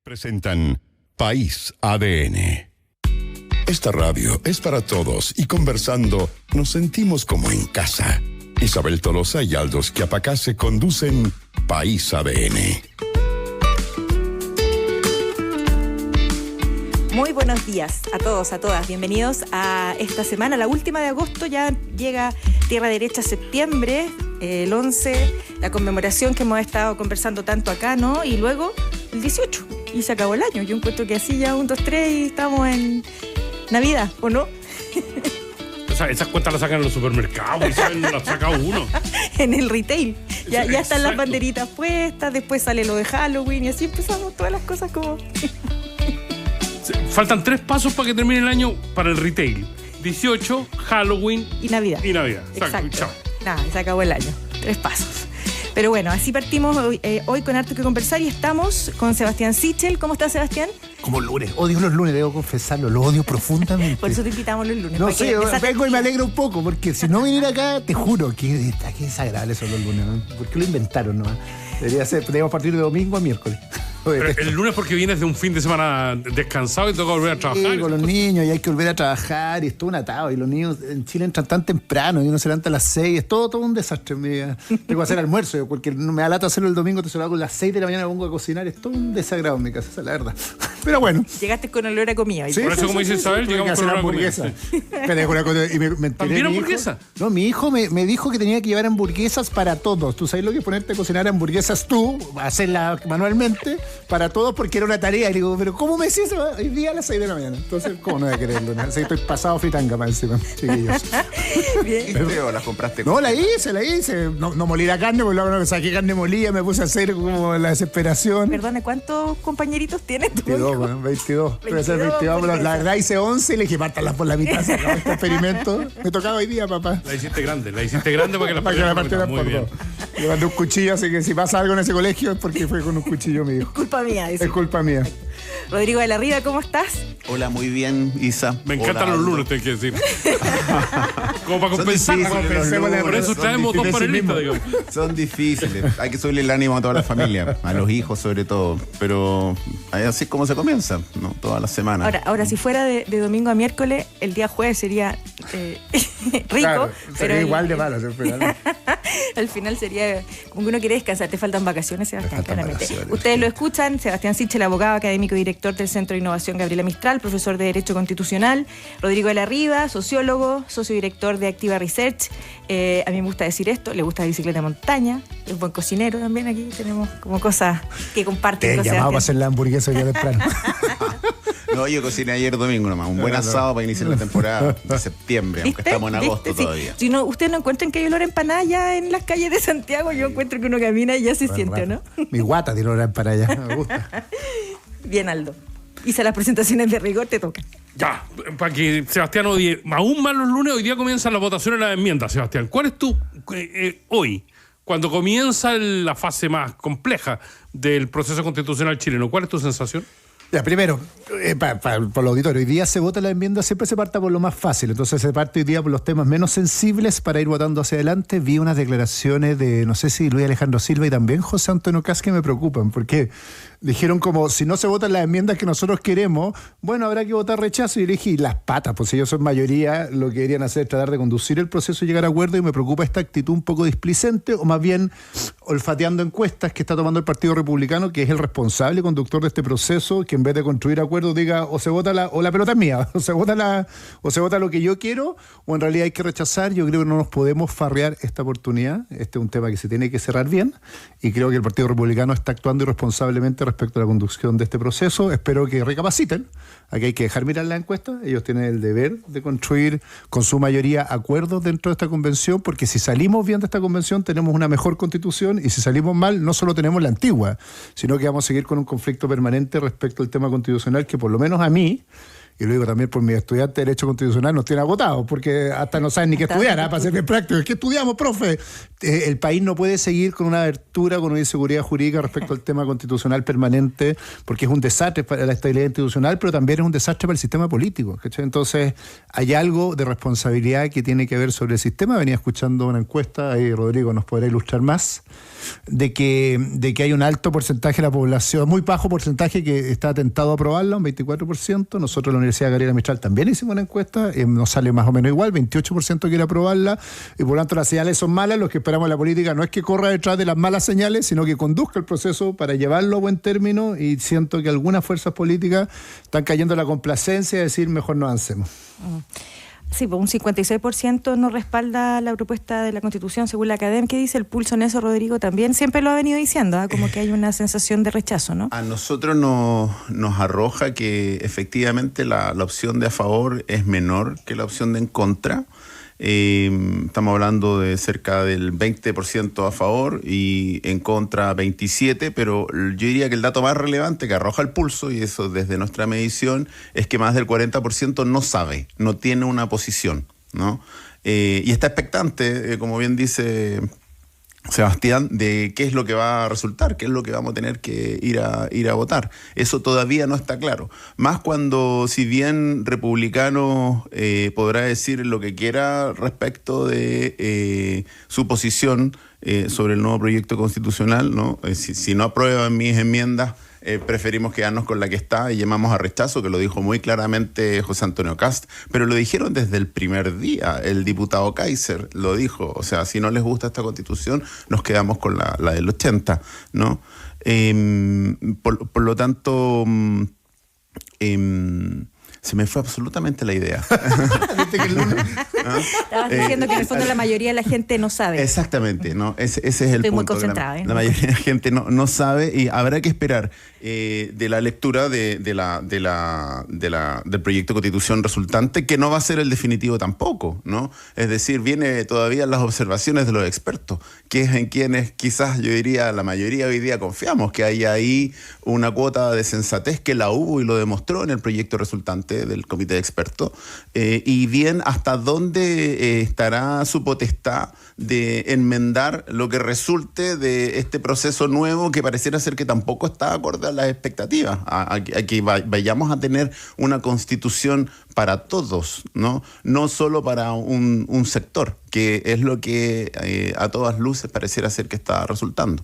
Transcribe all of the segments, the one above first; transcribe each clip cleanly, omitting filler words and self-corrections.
Presentan País ADN. Esta radio es para todos y conversando nos sentimos como en casa. Isabel Tolosa y Aldo Schiapacase conducen País ADN. Muy buenos días a todos, a todas. Bienvenidos a esta semana, la última de agosto. Ya llega Tierra Derecha septiembre, el 11, la conmemoración que hemos estado conversando tanto acá, ¿no? Y luego el 18, y se acabó el año. Yo encuentro que así ya 1, 2, 3 y estamos en Navidad, ¿o no? O sea, esas cuentas las sacan en los supermercados, y no las saca uno. En el retail. Ya están Exacto. las banderitas puestas, después sale lo de Halloween y así empezamos todas las cosas como... Faltan 3 pasos para que termine el año para el retail. 18, Halloween Y Navidad. Exacto. Chao. Nada, se acabó el año. 3 pasos. Pero bueno, así partimos hoy con harto que conversar y estamos con Sebastián Sichel. ¿Cómo estás, Sebastián? Como lunes, odio los lunes, debo confesarlo, lo odio profundamente. Por eso te invitamos los lunes. No para sé, que vengo y me alegro un poco, porque si no viniera acá, te juro que desagradables son los lunes, ¿no? ¿Por qué lo inventaron, no? Podríamos partir de domingo a miércoles. Pero el lunes porque vienes de un fin de semana descansado y toca volver a trabajar. Sí, con los niños y hay que volver a trabajar y es todo un atado. Y los niños en Chile entran tan temprano y uno se levanta a las 6. Es todo un desastre en mi vida. Tengo que hacer almuerzo porque no me da lata hacerlo el domingo, te se lo hago a las 6 de la mañana, me pongo a cocinar. Es todo un desagrado en mi casa, esa es la verdad. Pero bueno. Llegaste con olor a comida. Por eso, como dice Isabel, tuve que llegamos hacer con una hamburguesa. Espera, una cosa, y me enteré, ¿También mi hijo- hamburguesa? No, mi hijo me dijo que tenía que llevar hamburguesas para todos. ¿Tú sabes lo que es ponerte a cocinar hamburguesas tú, hacerlas manualmente para todos? Porque era una tarea. Y le digo, ¿pero cómo me decís eso? Hoy día a las 6 de la mañana. Entonces, ¿cómo no voy a quererlo? Así que estoy pasado fritanga para encima, chiquillos. Bien. ¿O las compraste? No, la hice. No molí la carne, porque luego saqué carne molida, me puse a hacer como la desesperación. Perdona, ¿cuántos compañeritos tienes tú? 22, bueno, 22. Voy a hacer 22 22, pero la hamburguesas. verdad hice 11 y le dije, pártalas por la mitad, se acabó este experimento. Me tocaba hoy día, papá. La hiciste grande para que la Para que la partieran Muy por bien. dos. Le mandé un cuchillo, así que si pasa algo en ese colegio es porque fue con un cuchillo mío. Culpa mía, dice. Es culpa mía. Rodrigo de la Riva, ¿cómo estás? Hola, muy bien, Isa. Me encantan Hola, los Aldo. lunes, tengo que decir. Como para Son compensar. difíciles los lunes, Por eso son traemos dos difíciles panelistas, mismo. digamos. Son difíciles. Hay que subirle el ánimo a toda la familia, a los hijos sobre todo. Pero así es como se comienza, ¿no? Toda la semana. Ahora, si fuera de domingo a miércoles, el día jueves sería rico, Claro, pero sería igual de malo siempre, ¿no? al final sería como que uno quiere descansar. Te faltan vacaciones, Sebastián, faltan claramente. vacaciones, Ustedes sí. lo escuchan, Sebastián Sichel, abogado académico y director del Centro de Innovación Gabriela Mistral, profesor de Derecho Constitucional. Rodrigo de la Riva, sociólogo, socio director de Activa Research. A mí me gusta decir esto, le gusta la bicicleta de montaña, es buen cocinero también. Aquí tenemos como cosas que comparten Te he con llamado para Sebastián. hacer la hamburguesa hoy día temprano. No, yo cociné ayer domingo nomás. Un buen asado para iniciar la temporada de septiembre, aunque ¿Viste? estamos en agosto ¿Viste? Sí. todavía. Si no, ustedes no encuentran que hay olor a empanada ya en las calles de Santiago, yo encuentro que uno camina y ya se siente, ¿o no? Mi guata tiene hora para allá, me gusta. Bien, Aldo. Hice las presentaciones de rigor, te toca. Ya, para que Sebastián odie aún más los lunes, hoy día comienzan las votaciones de las enmiendas, Sebastián. ¿Cuál es tu, hoy, cuando comienza la fase más compleja del proceso constitucional chileno, cuál es tu sensación? Ya, primero, por el auditorio, hoy día se vota la enmienda, siempre se parte por lo más fácil, entonces se parte hoy día por los temas menos sensibles para ir votando hacia adelante. Vi unas declaraciones de, no sé si Luis Alejandro Silva y también José Antonio Kast que me preocupan, porque dijeron como, si no se votan las enmiendas que nosotros queremos, bueno, habrá que votar rechazo, y yo le dije, y las patas, pues si ellos son mayoría, lo que deberían hacer es tratar de conducir el proceso y llegar a acuerdo, y me preocupa esta actitud un poco displicente, o más bien olfateando encuestas que está tomando el Partido Republicano, que es el responsable conductor de este proceso, que en vez de construir acuerdos diga, o se vota o la pelota es mía, o se vota lo que yo quiero, o en realidad hay que rechazar. Yo creo que no nos podemos farrear esta oportunidad. Este es un tema que se tiene que cerrar bien, y creo que el Partido Republicano está actuando irresponsablemente respecto a la conducción de este proceso. Espero que recapaciten. Aquí hay que dejar mirar la encuesta. Ellos tienen el deber de construir con su mayoría acuerdos dentro de esta convención, porque si salimos bien de esta convención tenemos una mejor constitución, y si salimos mal no solo tenemos la antigua, sino que vamos a seguir con un conflicto permanente respecto al tema constitucional que por lo menos a mí, y lo digo también por mis estudiantes de Derecho Constitucional, nos tienen agotados, porque hasta no saben ni qué estudiar, para ser bien práctico. ¿Qué estudiamos, profe? El país no puede seguir con una abertura, con una inseguridad jurídica respecto al tema constitucional permanente, porque es un desastre para la estabilidad institucional, pero también es un desastre para el sistema político, ¿cachai? Entonces, hay algo de responsabilidad que tiene que ver sobre el sistema. Venía escuchando una encuesta, ahí Rodrigo nos podrá ilustrar más, de que hay un alto porcentaje de la población, muy bajo porcentaje que está tentado a aprobarla, un 24%. Nosotros en la Universidad Gabriela Mistral también hicimos una encuesta, nos sale más o menos igual, 28% quiere aprobarla, y por lo tanto las señales son malas. Lo que esperamos de la política no es que corra detrás de las malas señales, sino que conduzca el proceso para llevarlo a buen término, y siento que algunas fuerzas políticas están cayendo en la complacencia de decir mejor no avancemos. Sí, pues un 56% no respalda la propuesta de la Constitución según la Academia. ¿Qué dice el pulso en eso, Rodrigo? También siempre lo ha venido diciendo, como que hay una sensación de rechazo, ¿no? A nosotros nos arroja que efectivamente la opción de a favor es menor que la opción de en contra. Estamos hablando de cerca del 20% a favor y en contra 27%, pero yo diría que el dato más relevante que arroja el pulso, y eso desde nuestra medición, es que más del 40% no sabe, no tiene una posición, ¿no? Y está expectante, como bien dice Sebastián, de qué es lo que va a resultar, qué es lo que vamos a tener que ir a votar. Eso todavía no está claro. Más cuando, si bien republicano podrá decir lo que quiera respecto de su posición sobre el nuevo proyecto constitucional, ¿no? Si no aprueban mis enmiendas, preferimos quedarnos con la que está y llamamos a rechazo, que lo dijo muy claramente José Antonio Kast, pero lo dijeron desde el primer día. El diputado Kaiser lo dijo, o sea, si no les gusta esta constitución, nos quedamos con la del 80, ¿no? Por lo tanto, se me fue absolutamente la idea. Estabas diciendo que en el fondo la mayoría de la gente no sabe. Exactamente, ¿no? Ese es el Estoy punto. muy concentrada. La mayoría de la gente no sabe, y habrá que esperar de la lectura del proyecto de constitución resultante, que no va a ser el definitivo tampoco, ¿no? Es decir, viene todavía las observaciones de los expertos, que es en quienes quizás yo diría la mayoría hoy día confiamos, que hay ahí una cuota de sensatez que la hubo y lo demostró en el proyecto resultante del comité de expertos, y bien hasta dónde estará su potestad de enmendar lo que resulte de este proceso nuevo, que pareciera ser que tampoco está acorde a las expectativas, a que vayamos a tener una constitución para todos, no solo para un sector, que es lo que a todas luces pareciera ser que está resultando.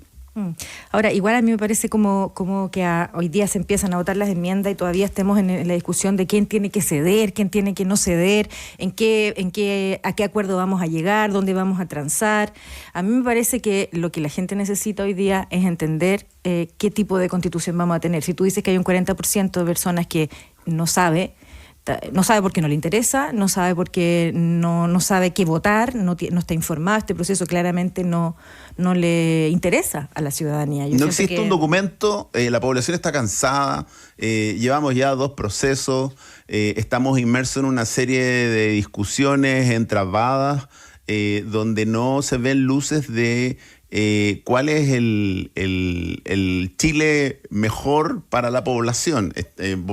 Ahora, igual a mí me parece como que hoy día se empiezan a votar las enmiendas y todavía estemos en la discusión de quién tiene que ceder, quién tiene que no ceder, a qué acuerdo vamos a llegar, dónde vamos a transar. A mí me parece que lo que la gente necesita hoy día es entender qué tipo de constitución vamos a tener. Si tú dices que hay un 40% de personas que no sabe porque no le interesa, no sabe porque no sabe qué votar, no está informado, este proceso claramente no le interesa a la ciudadanía. No existe un documento, la población está cansada, llevamos ya 2 procesos, estamos inmersos en una serie de discusiones entrabadas, donde no se ven luces de cuál es el Chile mejor para la población.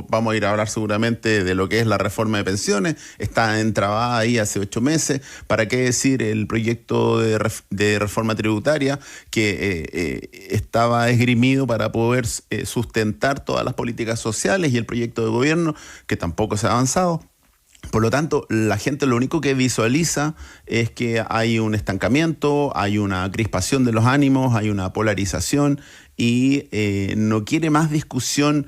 Vamos a ir a hablar seguramente de lo que es la reforma de pensiones, está entrabada ahí hace 8 meses. ¿Para qué decir el proyecto de reforma tributaria que estaba esgrimido para poder sustentar todas las políticas sociales, y el proyecto de gobierno que tampoco se ha avanzado? Por lo tanto, la gente lo único que visualiza es que hay un estancamiento, hay una crispación de los ánimos, hay una polarización, y no quiere más discusión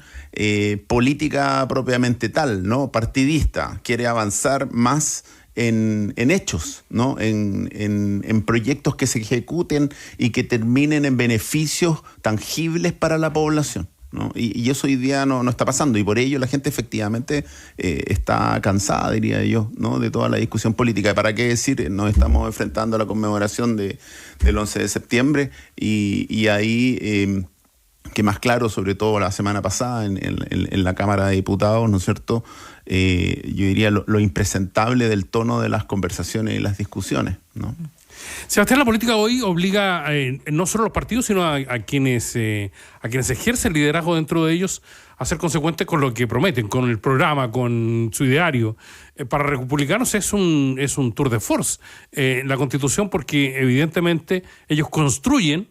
política propiamente tal, ¿no? Partidista. Quiere avanzar más en hechos, ¿no? En proyectos que se ejecuten y que terminen en beneficios tangibles para la población, ¿no? Y eso hoy día no está pasando, y por ello la gente efectivamente está cansada, diría yo, ¿no? De toda la discusión política. ¿Para qué decir? Nos estamos enfrentando a la conmemoración del 11 de septiembre y ahí, que más claro, sobre todo la semana pasada en la Cámara de Diputados, ¿no es cierto? Yo diría lo impresentable del tono de las conversaciones y las discusiones, ¿no? Sebastián, la política hoy obliga no solo a los partidos, sino a quienes ejercen liderazgo dentro de ellos a ser consecuentes con lo que prometen, con el programa, con su ideario. Para republicanos es un tour de force la Constitución, porque evidentemente ellos construyen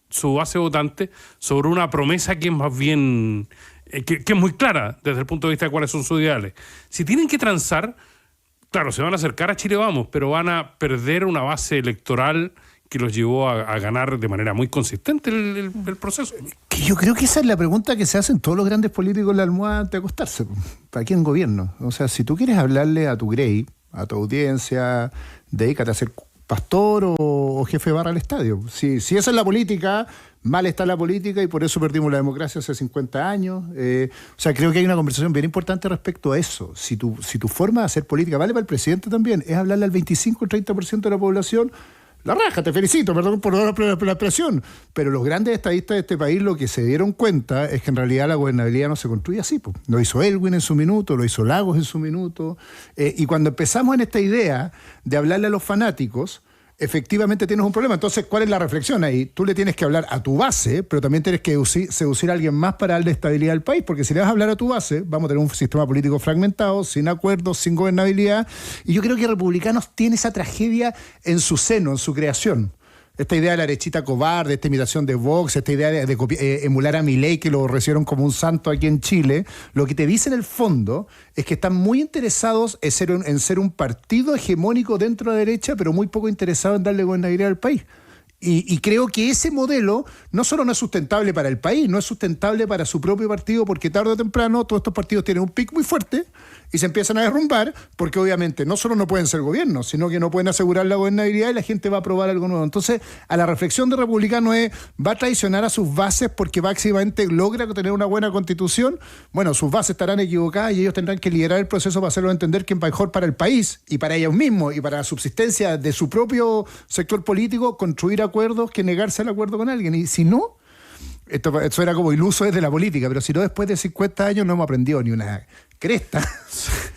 su base votante sobre una promesa que es más bien, que es muy clara desde el punto de vista de cuáles son sus ideales. Si tienen que transar, claro, se van a acercar a Chile Vamos, pero van a perder una base electoral que los llevó a ganar de manera muy consistente el proceso. Que yo creo que esa es la pregunta que se hacen todos los grandes políticos en la almohada antes de acostarse. ¿Para quién gobierno? O sea, si tú quieres hablarle a tu grey, a tu audiencia, dedícate a ser pastor o jefe de barra al estadio. Si esa es la política, mal está la política y por eso perdimos la democracia hace 50 años. O sea, creo que hay una conversación bien importante respecto a eso. Si tu forma de hacer política, vale para el presidente también, es hablarle al 25 o 30% de la población, la raja, te felicito, perdón por la expresión, pero los grandes estadistas de este país lo que se dieron cuenta es que en realidad la gobernabilidad no se construye así. Lo hizo Elwin en su minuto, lo hizo Lagos en su minuto, y cuando empezamos en esta idea de hablarle a los fanáticos, efectivamente tienes un problema. Entonces, ¿cuál es la reflexión ahí? Tú le tienes que hablar a tu base, pero también tienes que seducir a alguien más para darle estabilidad al país, porque si le vas a hablar a tu base, vamos a tener un sistema político fragmentado, sin acuerdos, sin gobernabilidad, y yo creo que Republicanos tiene esa tragedia en su seno, en su creación. Esta idea de la derechita cobarde, esta imitación de Vox, esta idea de emular a Milei, que lo recibieron como un santo aquí en Chile, lo que te dice en el fondo es que están muy interesados en ser un partido hegemónico dentro de la derecha, pero muy poco interesados en darle gobernabilidad al país. Y creo que ese modelo no solo no es sustentable para el país, no es sustentable para su propio partido, porque tarde o temprano todos estos partidos tienen un pico muy fuerte y se empiezan a derrumbar, porque obviamente no solo no pueden ser gobiernos, sino que no pueden asegurar la gobernabilidad y la gente va a aprobar algo nuevo. Entonces, a la reflexión de Republicano es, ¿va a traicionar a sus bases porque básicamente logra tener una buena constitución? Bueno, sus bases estarán equivocadas y ellos tendrán que liderar el proceso para hacerlo entender que es mejor para el país y para ellos mismos y para la subsistencia de su propio sector político construir acuerdos que negarse al acuerdo con alguien. Y si no, esto era como iluso desde la política, pero si no, después de 50 años no hemos aprendido ni una cresta.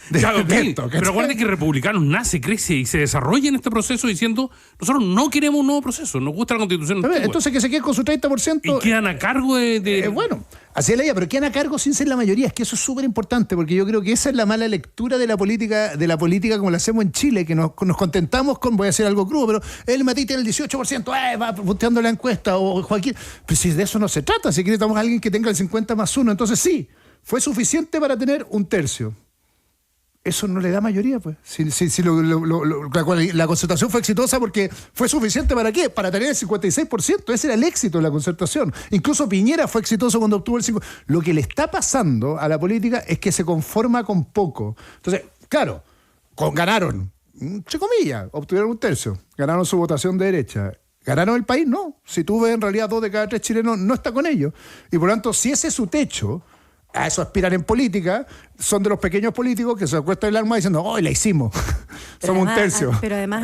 Claro, pero acuérdense que Republicanos nace, crece y se desarrolla en este proceso diciendo, nosotros no queremos un nuevo proceso, nos gusta la Constitución antigua. Entonces que se quede con su 30%. Y quedan a cargo de... Bueno, así es la idea, pero quedan a cargo sin ser la mayoría. Es que eso es súper importante, porque yo creo que esa es la mala lectura de la política como la hacemos en Chile, que nos contentamos con, voy a hacer algo crudo, pero el Matí tiene el 18%, va punteando la encuesta, o Joaquín. Pero si de eso no se trata, si necesitamos a alguien que tenga el 50+1, entonces sí, fue suficiente para tener un tercio. Eso no le da mayoría, pues. La concertación fue exitosa porque fue suficiente ¿para qué? Para tener el 56%. Ese era el éxito de la concertación. Incluso Piñera fue exitoso cuando obtuvo el 5%. Lo que le está pasando a la política es que se conforma con poco. Entonces, claro, ganaron, entre comillas, obtuvieron un tercio. Ganaron su votación de derecha. ¿Ganaron el país? No. Si tú ves, en realidad 2 de cada 3 chilenos no está con ellos. Y por lo tanto, si ese es su techo, a eso aspiran en política, son de los pequeños políticos que se acuestan el alma diciendo, ¡oh, la hicimos! Somos un tercio. Pero además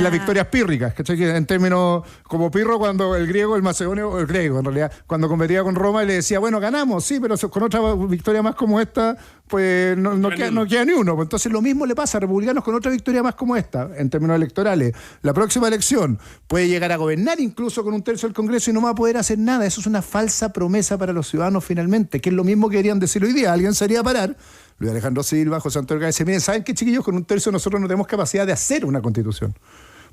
las victorias pírricas, ¿cachai? Que en términos como Pirro, cuando el griego, el macedonio, el griego en realidad, cuando competía con Roma y le decía, bueno, ganamos, sí, pero con otra victoria más como esta, pues no queda ni uno. Entonces lo mismo le pasa a republicanos con otra victoria más como esta, en términos electorales. La próxima elección puede llegar a gobernar incluso con un tercio del Congreso y no va a poder hacer nada. Eso es una falsa promesa para los ciudadanos finalmente, que es lo mismo que querían decir hoy día. Alguien sería a parar, Luis Alejandro Silva, José Antonio Cáceres, dice, miren, ¿saben qué, chiquillos? Con un tercio nosotros no tenemos capacidad de hacer una constitución.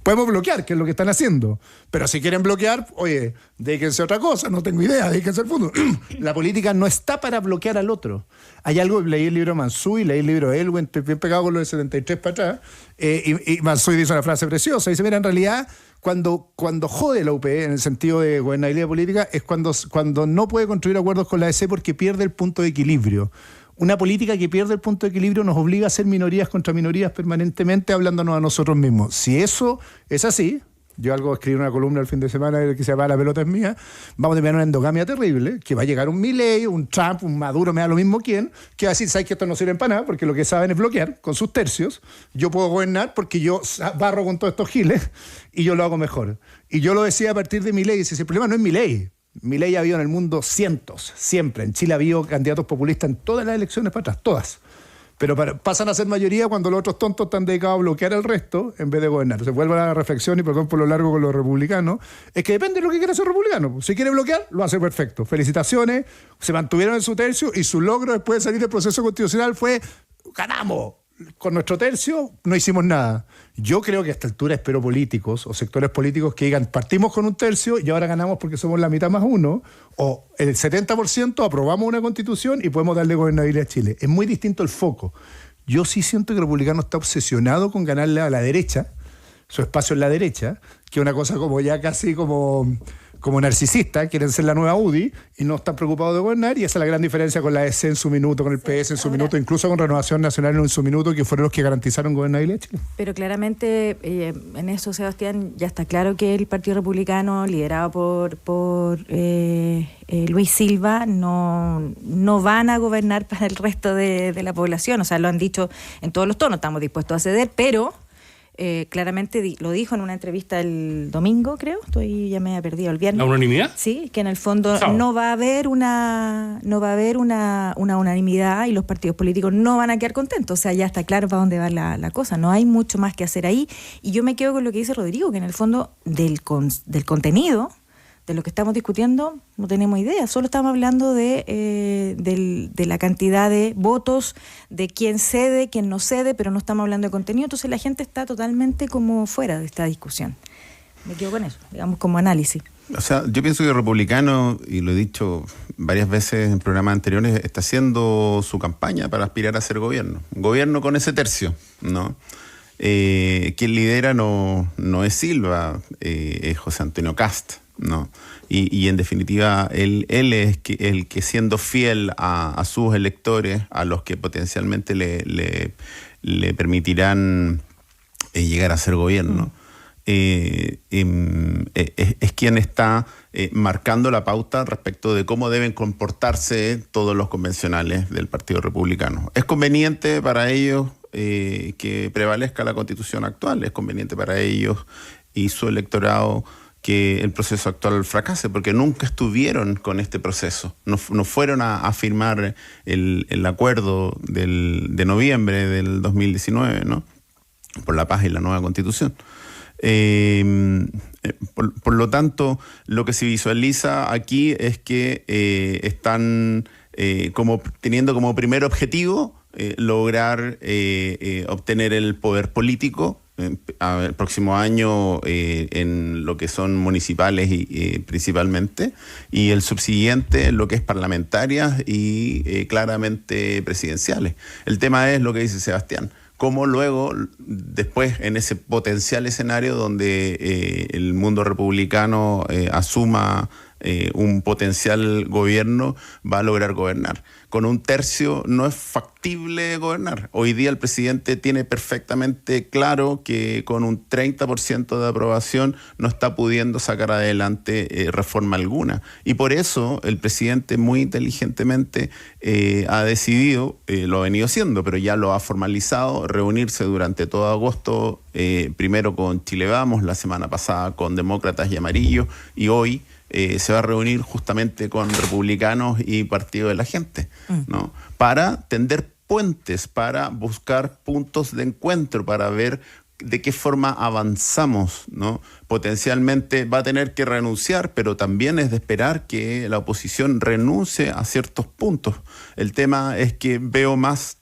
Podemos bloquear, que es lo que están haciendo. Pero si quieren bloquear, oye, dedíquense a otra cosa, no tengo idea, dedíquense al fondo. La política no está para bloquear al otro. Hay algo, leí el libro de Mansuy, leí el libro de Elwin, bien pegado con lo de 73 para atrás, y Mansuy dice una frase preciosa, dice, mira, en realidad, cuando jode la UPE, en el sentido de gobernabilidad política, es cuando no puede construir acuerdos con la DC porque pierde el punto de equilibrio. Una política que pierde el punto de equilibrio nos obliga a ser minorías contra minorías permanentemente hablándonos a nosotros mismos. Si eso es así, yo escribí una columna el fin de semana que se llama La pelota es mía, vamos a terminar una endogamia terrible, que va a llegar un Milei, un Trump, un Maduro, me da lo mismo quién, que va a decir, ¿sabes que esto no sirve para nada? Porque lo que saben es bloquear con sus tercios. Yo puedo gobernar porque yo barro con todos estos giles y yo lo hago mejor. Y yo lo decía a partir de Milei, dice, el problema no es Milei. Milei ha habido en el mundo cientos, siempre. En Chile ha habido candidatos populistas en todas las elecciones para atrás, todas. Pero pasan a ser mayoría cuando los otros tontos están dedicados a bloquear al resto en vez de gobernar. Entonces vuelvo a la reflexión, y perdón por lo largo con los republicanos, es que depende de lo que quiera hacer republicano. Si quiere bloquear, lo hace perfecto. Felicitaciones, se mantuvieron en su tercio y su logro después de salir del proceso constitucional fue: ganamos. Con nuestro tercio no hicimos nada. Yo creo que a esta altura espero políticos o sectores políticos que digan: partimos con un tercio y ahora ganamos porque somos la mitad más uno, o el 70% aprobamos una constitución y podemos darle gobernabilidad a Chile. Es muy distinto el foco. Yo sí siento que el republicano está obsesionado con ganarle a la derecha, su espacio en la derecha, que es una cosa como ya casi como narcisista, quieren ser la nueva UDI y no están preocupados de gobernar, y esa es la gran diferencia con la EC en su minuto, con el PS en su minuto, incluso con Renovación Nacional en su minuto, que fueron los que garantizaron gobernabilidad de Chile. Pero claramente en eso, Sebastián, ya está claro que el Partido Republicano, liderado por Luis Silva, no van a gobernar para el resto de la población. O sea, lo han dicho en todos los tonos: estamos dispuestos a ceder, pero... claramente lo dijo en una entrevista el domingo, creo, ya me he perdido, el viernes. ¿La unanimidad? Sí, que en el fondo no va a haber una unanimidad y los partidos políticos no van a quedar contentos. O sea, ya está claro para dónde va la cosa. No hay mucho más que hacer ahí. Y yo me quedo con lo que dice Rodrigo, que en el fondo del contenido, de lo que estamos discutiendo, no tenemos idea. Solo estamos hablando de la cantidad de votos, de quién cede, quién no cede, pero no estamos hablando de contenido. Entonces la gente está totalmente como fuera de esta discusión. Me quedo con eso, digamos, como análisis. O sea, yo pienso que el republicano, y lo he dicho varias veces en programas anteriores, está haciendo su campaña para aspirar a ser gobierno. Gobierno con ese tercio, ¿no? Quien lidera no es Silva, es José Antonio Kast, ¿no? Y en definitiva, él es el que, siendo fiel a sus electores, a los que potencialmente le permitirán llegar a ser gobierno, es quien está marcando la pauta respecto de cómo deben comportarse todos los convencionales del Partido Republicano. Es conveniente para ellos que prevalezca la Constitución actual, es conveniente para ellos y su electorado que el proceso actual fracase, porque nunca estuvieron con este proceso, no fueron a firmar el acuerdo de noviembre del 2019, ¿no? Por la paz y la nueva Constitución. Por lo tanto, lo que se visualiza aquí es que están teniendo como primer objetivo lograr obtener el poder político el próximo año en lo que son municipales y principalmente, y el subsiguiente en lo que es parlamentarias y claramente presidenciales. El tema es lo que dice Sebastián: cómo luego, después, en ese potencial escenario donde el mundo republicano asuma un potencial gobierno, va a lograr gobernar. Con un tercio no es factible gobernar. Hoy día el presidente tiene perfectamente claro que con un 30% de aprobación no está pudiendo sacar adelante reforma alguna. Y por eso el presidente muy inteligentemente ha decidido, lo ha venido haciendo, pero ya lo ha formalizado, reunirse durante todo agosto, primero con Chile Vamos, la semana pasada con Demócratas y Amarillo, y hoy se va a reunir justamente con republicanos y Partido de la Gente, ¿no? Para tender puentes, para buscar puntos de encuentro, para ver de qué forma avanzamos, ¿no? Potencialmente va a tener que renunciar, pero también es de esperar que la oposición renuncie a ciertos puntos. El tema es que veo más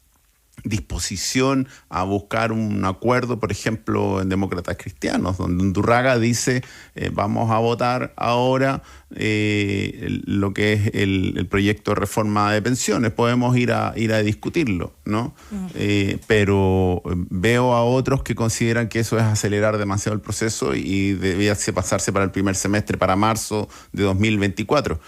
disposición a buscar un acuerdo, por ejemplo, en Demócratas Cristianos, donde Undurraga dice vamos a votar ahora lo que es el proyecto de reforma de pensiones, podemos ir a discutirlo, ¿no? Pero veo a otros que consideran que eso es acelerar demasiado el proceso y debía pasarse para el primer semestre, para marzo de 2024.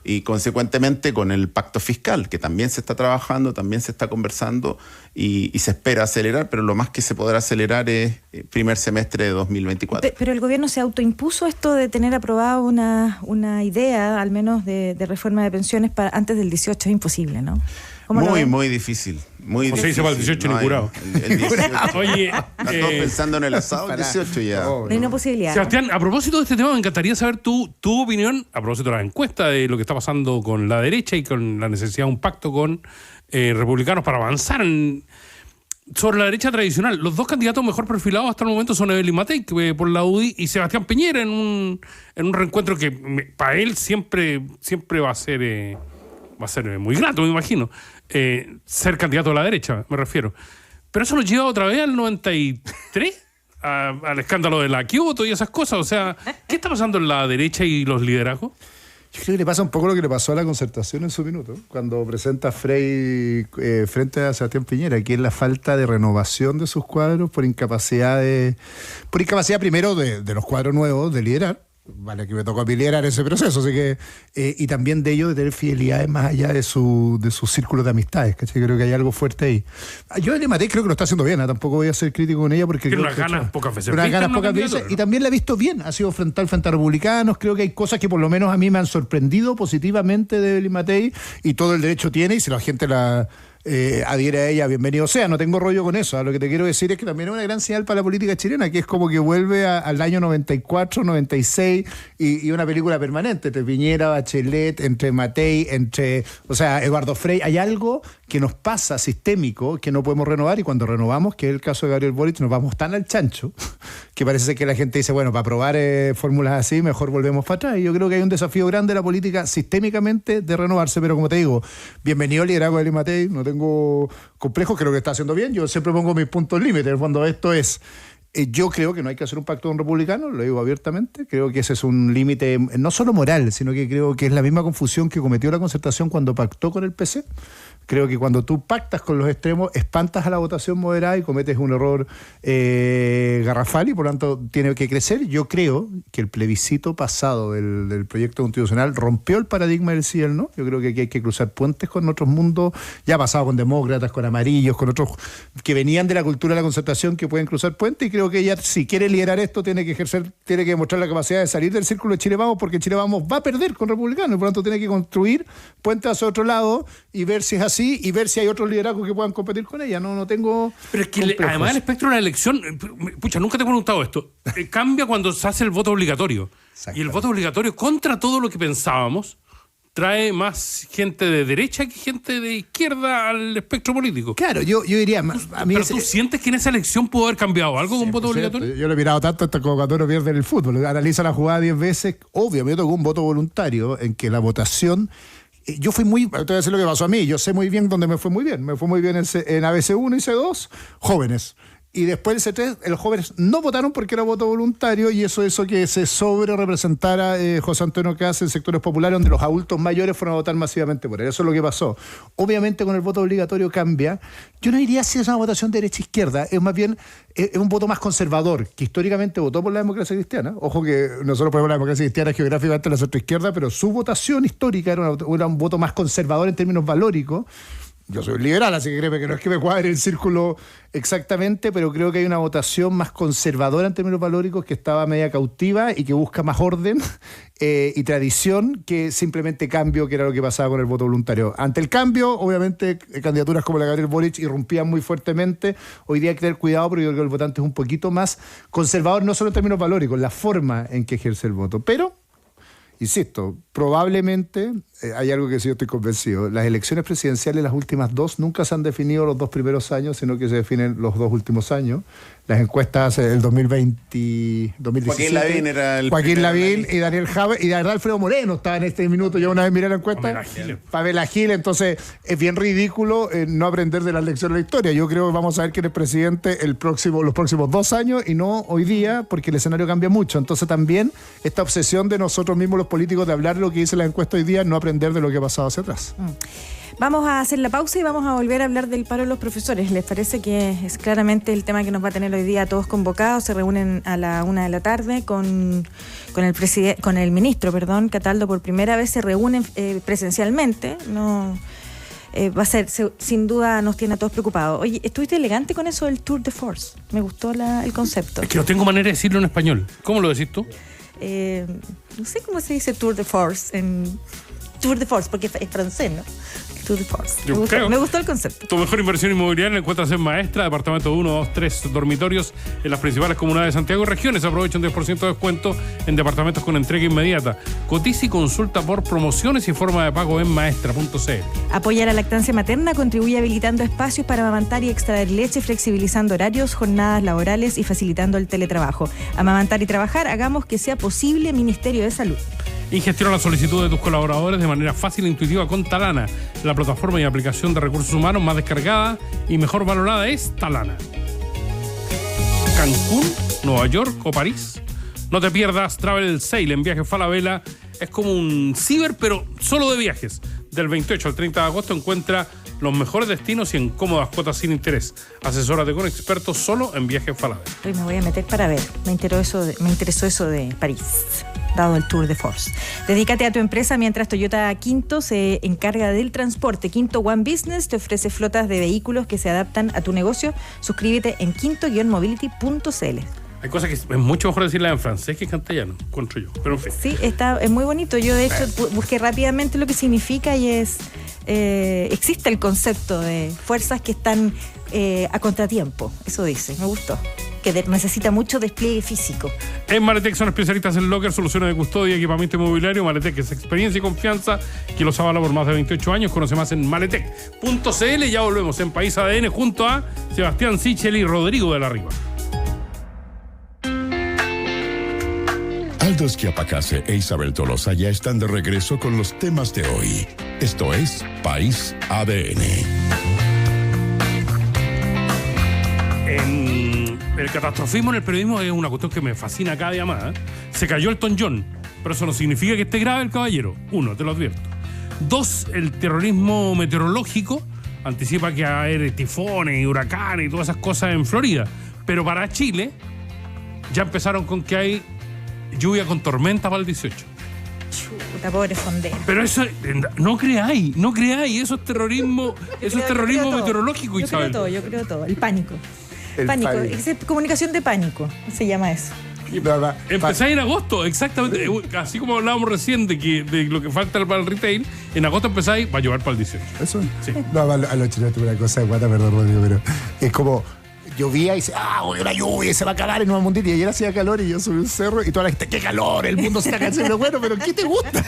Y consecuentemente con el pacto fiscal, que también se está trabajando, también se está conversando y se espera acelerar, pero lo más que se podrá acelerar es primer semestre de 2024. Pero el gobierno se autoimpuso esto de tener aprobada una idea, al menos de reforma de pensiones, para antes del 18, es imposible, ¿no? Muy difícil. Muy O se dice para el 18 ni curado. El 18. Oye, Están todos pensando en el asado, el 18 ya. No hay una posibilidad. Sebastián, a propósito de este tema, me encantaría saber tu opinión, a propósito de la encuesta, de lo que está pasando con la derecha y con la necesidad de un pacto con republicanos para avanzar sobre la derecha tradicional. Los dos candidatos mejor perfilados hasta el momento son Evelyn Matei por la UDI y Sebastián Piñera en un reencuentro que para él siempre va a ser muy grato, me imagino, ser candidato a la derecha, me refiero. Pero eso lo lleva otra vez al 93, al escándalo de la Kioto y esas cosas. O sea, ¿qué está pasando en la derecha y los liderazgos? Yo creo que le pasa un poco lo que le pasó a la Concertación en su minuto, cuando presenta Frey frente a Sebastián Piñera, que es la falta de renovación de sus cuadros por incapacidad primero de los cuadros nuevos de liderar. Vale, que me tocó a mí liderar ese proceso, así que y también de ellos de tener fidelidades más allá de su círculo de amistades, ¿cachai? Creo que hay algo fuerte ahí. Yo le maté, creo que lo está haciendo bien, tampoco voy a ser crítico con ella porque tiene creo unas ganas pocas veces. Y también la he visto bien, ha sido frente a republicanos. Creo que hay cosas que por lo menos a mí me han sorprendido positivamente de Evelyn Matei, y todo el derecho tiene, y si la gente la adhiere a ella, bienvenido sea, no tengo rollo con eso. Lo que te quiero decir es que también es una gran señal para la política chilena, que es como que vuelve al año 94, 96 y una película permanente entre Piñera, Bachelet, entre Matei, o sea, Eduardo Frey. Hay algo que nos pasa sistémico que no podemos renovar, y cuando renovamos, que es el caso de Gabriel Boric, nos vamos tan al chancho que parece que la gente dice, bueno, para probar fórmulas así mejor volvemos para atrás. Y yo creo que hay un desafío grande de la política sistémicamente de renovarse, pero como te digo, bienvenido al liderazgo de Evelyn Matei, no tengo complejos, creo que está haciendo bien. Yo siempre pongo mis puntos límites. En el fondo, esto es, yo creo que no hay que hacer un pacto con republicanos, lo digo abiertamente. Creo que ese es un límite no solo moral, sino que creo que es la misma confusión que cometió la Concertación cuando pactó con el PC. Creo que cuando tú pactas con los extremos, espantas a la votación moderada y cometes un error garrafal, y por lo tanto tiene que crecer. Yo creo que el plebiscito pasado del proyecto constitucional rompió el paradigma del sí y el no. Yo creo que aquí hay que cruzar puentes con otros mundos. Ya ha pasado con demócratas, con amarillos, con otros que venían de la cultura de la Concertación, que pueden cruzar puentes, y creo que ella, si quiere liderar esto, tiene que demostrar la capacidad de salir del círculo de Chile Vamos, porque Chile Vamos va a perder con republicanos, y por lo tanto tiene que construir puentes hacia otro lado y ver si es así, y ver si hay otros liderazgos que puedan competir con ella. No tengo. Pero es que además el espectro de la elección, pucha, nunca te he preguntado esto, cambia cuando se hace el voto obligatorio. Y el voto obligatorio, contra todo lo que pensábamos, trae más gente de derecha que gente de izquierda al espectro político. Claro, yo diría. ¿Pero tú sientes que en esa elección pudo haber cambiado algo con voto obligatorio? Yo lo he mirado tanto hasta como cuando uno pierde en el fútbol. Analiza la jugada 10 veces. Obviamente tocó un voto voluntario en que la votación. Yo fui te voy a decir lo que pasó a mí. Yo sé muy bien dónde me fue muy bien. Me fue muy bien en ABC1 y C2, jóvenes. Y después del C3, los jóvenes no votaron porque era voto voluntario, y eso que se sobre representara José Antonio Caz en sectores populares donde los adultos mayores fueron a votar masivamente por él. Eso es lo que pasó. Obviamente con el voto obligatorio cambia. Yo no diría si es una votación de derecha-izquierda, es más bien es un voto más conservador, que históricamente votó por la democracia cristiana. Ojo que nosotros ponemos la democracia cristiana geográficamente en la centroizquierda, pero su votación histórica era un voto más conservador en términos valóricos. Yo soy liberal, así que créeme que no es que me cuadre el círculo exactamente, pero creo que hay una votación más conservadora en términos valóricos, que estaba media cautiva y que busca más orden y tradición que simplemente cambio, que era lo que pasaba con el voto voluntario. Ante el cambio, obviamente, candidaturas como la de Gabriel Boric irrumpían muy fuertemente. Hoy día hay que tener cuidado, porque yo creo que el votante es un poquito más conservador, no solo en términos valóricos, la forma en que ejerce el voto. Pero, insisto, probablemente hay algo que sí yo estoy convencido. Las elecciones presidenciales, las últimas dos, nunca se han definido los 2 primeros años, sino que se definen los 2 últimos años. Las encuestas del 2020, 2017. Joaquín Lavín era el Joaquín Lavín y Daniel Javer, y de verdad Alfredo Moreno estaba en este minuto. Yo una vez miré la encuesta. Pamela Giles. Entonces es bien ridículo no aprender de las lecciones de la historia. Yo creo que vamos a ver quién es presidente los próximos 2 años, y no hoy día, porque el escenario cambia mucho. Entonces también esta obsesión de nosotros mismos los políticos de hablar de lo que dice la encuesta hoy día, no aprender de lo que ha pasado hacia atrás. Vamos a hacer la pausa y vamos a volver a hablar del paro de los profesores. ¿Les parece que es claramente el tema que nos va a tener hoy día todos convocados? Se reúnen a la 1 de la tarde con el ministro, Cataldo. Por primera vez se reúnen presencialmente. No va a ser, sin duda, nos tiene a todos preocupados. Oye, estuviste elegante con eso del Tour de Force. Me gustó el concepto. Es que no tengo manera de decirlo en español. ¿Cómo lo decís tú? No sé cómo se dice Tour de Force en Tour de Force, porque es francés, ¿no? Tour de Force. Yo creo. Me gustó el concepto. Tu mejor inversión inmobiliaria la encuentras en Maestra, departamento 1, 2, 3 dormitorios en las principales comunidades de Santiago y regiones. Aprovecha un 10% de descuento en departamentos con entrega inmediata. Cotiza y consulta por promociones y forma de pago en maestra.cl. Apoya la lactancia materna, contribuye habilitando espacios para amamantar y extraer leche, flexibilizando horarios, jornadas laborales y facilitando el teletrabajo. Amamantar y trabajar, hagamos que sea posible. Ministerio de Salud. Y gestiona la solicitud de tus colaboradores de manera fácil e intuitiva con Talana. La plataforma y aplicación de recursos humanos más descargada y mejor valorada es Talana. Cancún, Nueva York o París. No te pierdas Travel Sale en Viajes Falabella. Es como un ciber, pero solo de viajes. Del 28 al 30 de agosto encuentra los mejores destinos y en cómodas cuotas sin interés. Asesórate con expertos solo en Viajes Falabella. Hoy me voy a meter para ver. Me interesó eso de París, dado el Tour de Force. Dedícate a tu empresa mientras Toyota Quinto se encarga del transporte. Quinto One Business te ofrece flotas de vehículos que se adaptan a tu negocio. Suscríbete en quinto-mobility.cl. Hay cosas que es mucho mejor decirlas en francés que en castellano, encuentro yo. Pero en fin. Sí, es muy bonito. Yo, de hecho, busqué rápidamente lo que significa y existe el concepto de fuerzas que están a contratiempo. Eso dice, me gustó. Que necesita mucho despliegue físico. En Maletec son especialistas en locker, soluciones de custodia y equipamiento inmobiliario. Maletec es experiencia y confianza que los avala por más de 28 años. Conoce más en maletec.cl. Ya volvemos en País ADN junto a Sebastián Sichel y Rodrigo de la Riva. Aldo Schiapacase e Isabel Tolosa ya están de regreso con los temas de hoy. Esto es País ADN. El catastrofismo en el periodismo es una cuestión que me fascina cada día más. Se cayó Elton John, pero eso no significa que esté grave el caballero. 1, te lo advierto. 2, el terrorismo meteorológico anticipa que va a haber tifones y huracanes y todas esas cosas en Florida. Pero para Chile ya empezaron con que hay lluvia con tormenta para el 18. Chuta, pobre fondera. Pero eso, no creáis, eso es terrorismo, meteorológico, Isabel. Yo creo todo, el pánico. El Pánico, pánico. es comunicación de pánico, se llama eso. Empezáis en agosto, exactamente, así como hablábamos recién de lo que falta para el retail, en agosto empezáis, va a llover para el 18. Eso. Sí. No, a los chilenos tuve una cosa de guata, perdón, Rodrigo, pero es como llovía y dice, una lluvia y se va a acabar en Nueva Mundita. Y ayer hacía calor y yo subí un cerro y toda la gente, ¡qué calor! El mundo se está cansando. Bueno, pero ¿qué te gusta?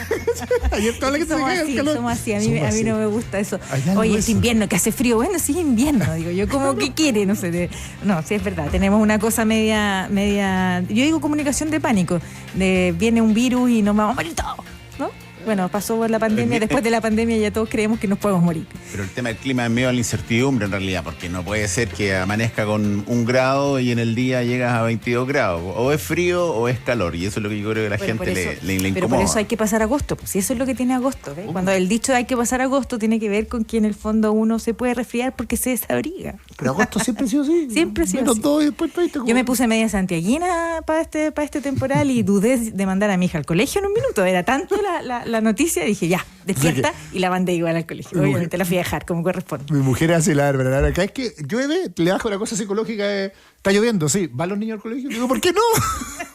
Ayer toda la gente se cae el calor. Somos así, a mí no me gusta eso. No, Oye, eso. es invierno, que hace frío. Bueno, sí es invierno, digo yo, como que quiere, no sé. No, sí es verdad, tenemos una cosa media, yo digo comunicación de pánico, de viene un virus y nos vamos a morir todos, ¿no? Bueno, pasó la pandemia, después de la pandemia ya todos creemos que nos podemos morir. Pero el tema del clima es medio a la incertidumbre en realidad, porque no puede ser que amanezca con 1 grado y en el día llegas a 22 grados. O es frío o es calor, y eso es lo que yo creo que la gente le incomoda. Pero por eso hay que pasar agosto, pues si eso es lo que tiene agosto, ¿ves? Cuando el dicho hay que pasar agosto tiene que ver con que en el fondo uno se puede resfriar porque se desabriga. Pero agosto siempre ha sido así. Siempre ha sido Menos así. 2 y después 20. Yo me puse media santiaguina para este temporal y dudé de mandar a mi hija al colegio en un minuto. Era tanto la noticia, dije ya, despierta, y la mandé igual al colegio. Obviamente la fui a dejar como corresponde. Mi mujer hace la verdad. Acá es que llueve, le bajo la cosa psicológica. Está lloviendo, sí. ¿Van los niños al colegio? Digo, ¿por qué no?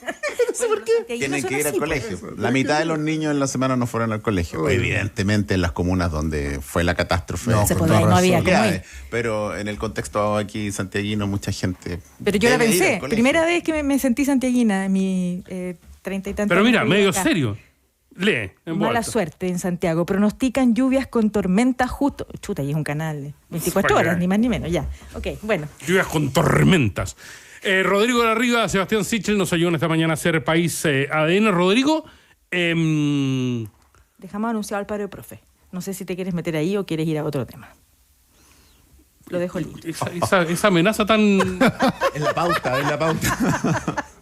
No sé por qué. Tienen que ir al colegio. La mitad de los niños en la semana no fueron al colegio. Evidentemente en las comunas donde fue la catástrofe. No, Se con podía, toda no había razón. cómo ir. Pero en el contexto aquí santiaguino, mucha gente. Pero yo la debe ir pensé, al colegio. primera vez que me sentí santiaguina en mi 30 y tantos Pero años mira, que vivo medio acá. serio. Lee, en voz Mala alta. suerte en Santiago. Pronostican lluvias con tormentas justo. Chuta, y es un canal 24 horas, ni más ni menos, ya. Ok, bueno. Lluvias con tormentas. Rodrigo de la Riva, Sebastián Sichel nos ayudan esta mañana a hacer País ADN. Rodrigo, Dejamos anunciado al paro de profe. No sé si te quieres meter ahí o quieres ir a otro tema. Lo dejo libre. esa amenaza tan... En la pauta.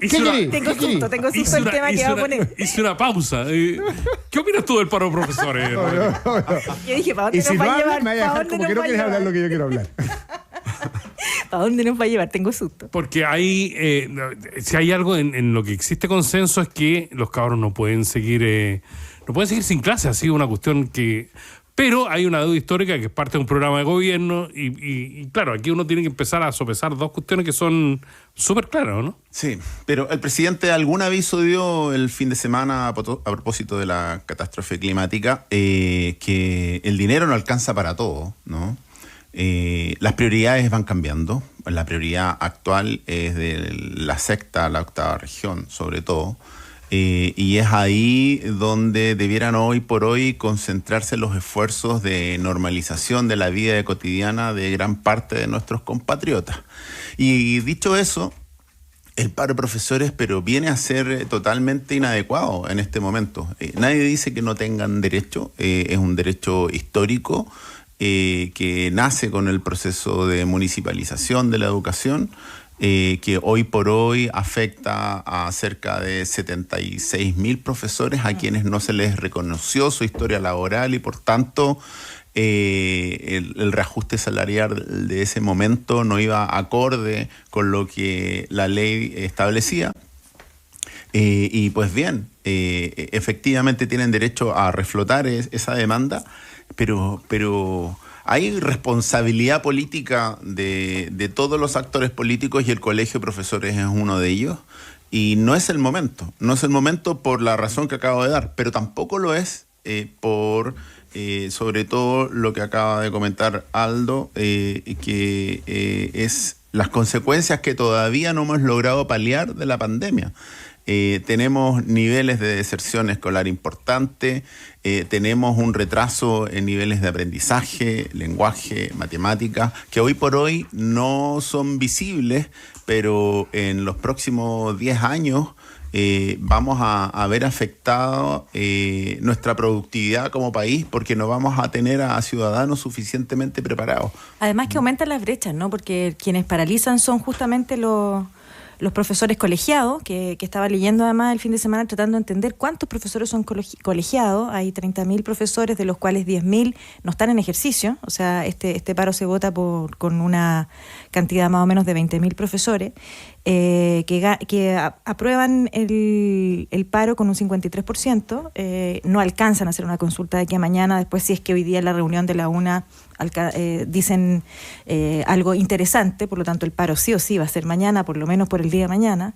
Hice una- Tengo susto el tema que va a poner. Hice una pausa. ¿Qué opinas tú del paro de profesores? Rodrigo? Yo dije, ¿para dónde Y nos si no va a hablas, llevar? me vaya a ¿Para dejar dónde como que nos no va a quieres hablar llevar? lo que yo quiero hablar. ¿Para dónde nos va a llevar? Tengo susto. Porque si hay algo en lo que existe consenso es que los cabros no pueden seguir no pueden seguir sin clase, ha sido una cuestión que... Pero hay una deuda histórica que es parte de un programa de gobierno y claro, aquí uno tiene que empezar a sopesar dos cuestiones que son súper claras, ¿no? Sí, pero el presidente algún aviso dio el fin de semana a propósito de la catástrofe climática, que el dinero no alcanza para todo, ¿no? Las prioridades van cambiando. La prioridad actual es de la sexta a la octava región, sobre todo. Y es ahí donde debieran hoy por hoy concentrarse los esfuerzos de normalización de la vida cotidiana de gran parte de nuestros compatriotas. Y dicho eso, el paro de profesores viene a ser totalmente inadecuado en este momento. Nadie dice que no tengan derecho, es un derecho histórico que nace con el proceso de municipalización de la educación, que hoy por hoy afecta a cerca de 76.000 profesores a quienes no se les reconoció su historia laboral y por tanto el reajuste salarial de ese momento no iba acorde con lo que la ley establecía. Y pues bien, efectivamente tienen derecho a reflotar esa demanda, pero hay responsabilidad política de todos los actores políticos y el Colegio de Profesores es uno de ellos. Y no es el momento. No es el momento por la razón que acabo de dar, pero tampoco lo es por, sobre todo, lo que acaba de comentar Aldo, que es las consecuencias que todavía no hemos logrado paliar de la pandemia. Tenemos niveles de deserción escolar importante, tenemos un retraso en niveles de aprendizaje, lenguaje, matemáticas, que hoy por hoy no son visibles, pero en los próximos 10 años vamos a ver afectado nuestra productividad como país porque no vamos a tener a ciudadanos suficientemente preparados. Además que aumentan las brechas, ¿no? Porque quienes paralizan son justamente los profesores colegiados, que estaba leyendo además el fin de semana tratando de entender cuántos profesores son colegiados. Hay 30.000 profesores, de los cuales 10.000 no están en ejercicio. O sea, este paro se vota con una cantidad más o menos de 20.000 profesores que aprueban el paro con un 53%. No alcanzan a hacer una consulta de aquí a mañana. Después, si es que hoy día en la reunión de la UNA dicen algo interesante, por lo tanto el paro sí o sí va a ser mañana, por lo menos por el día de mañana.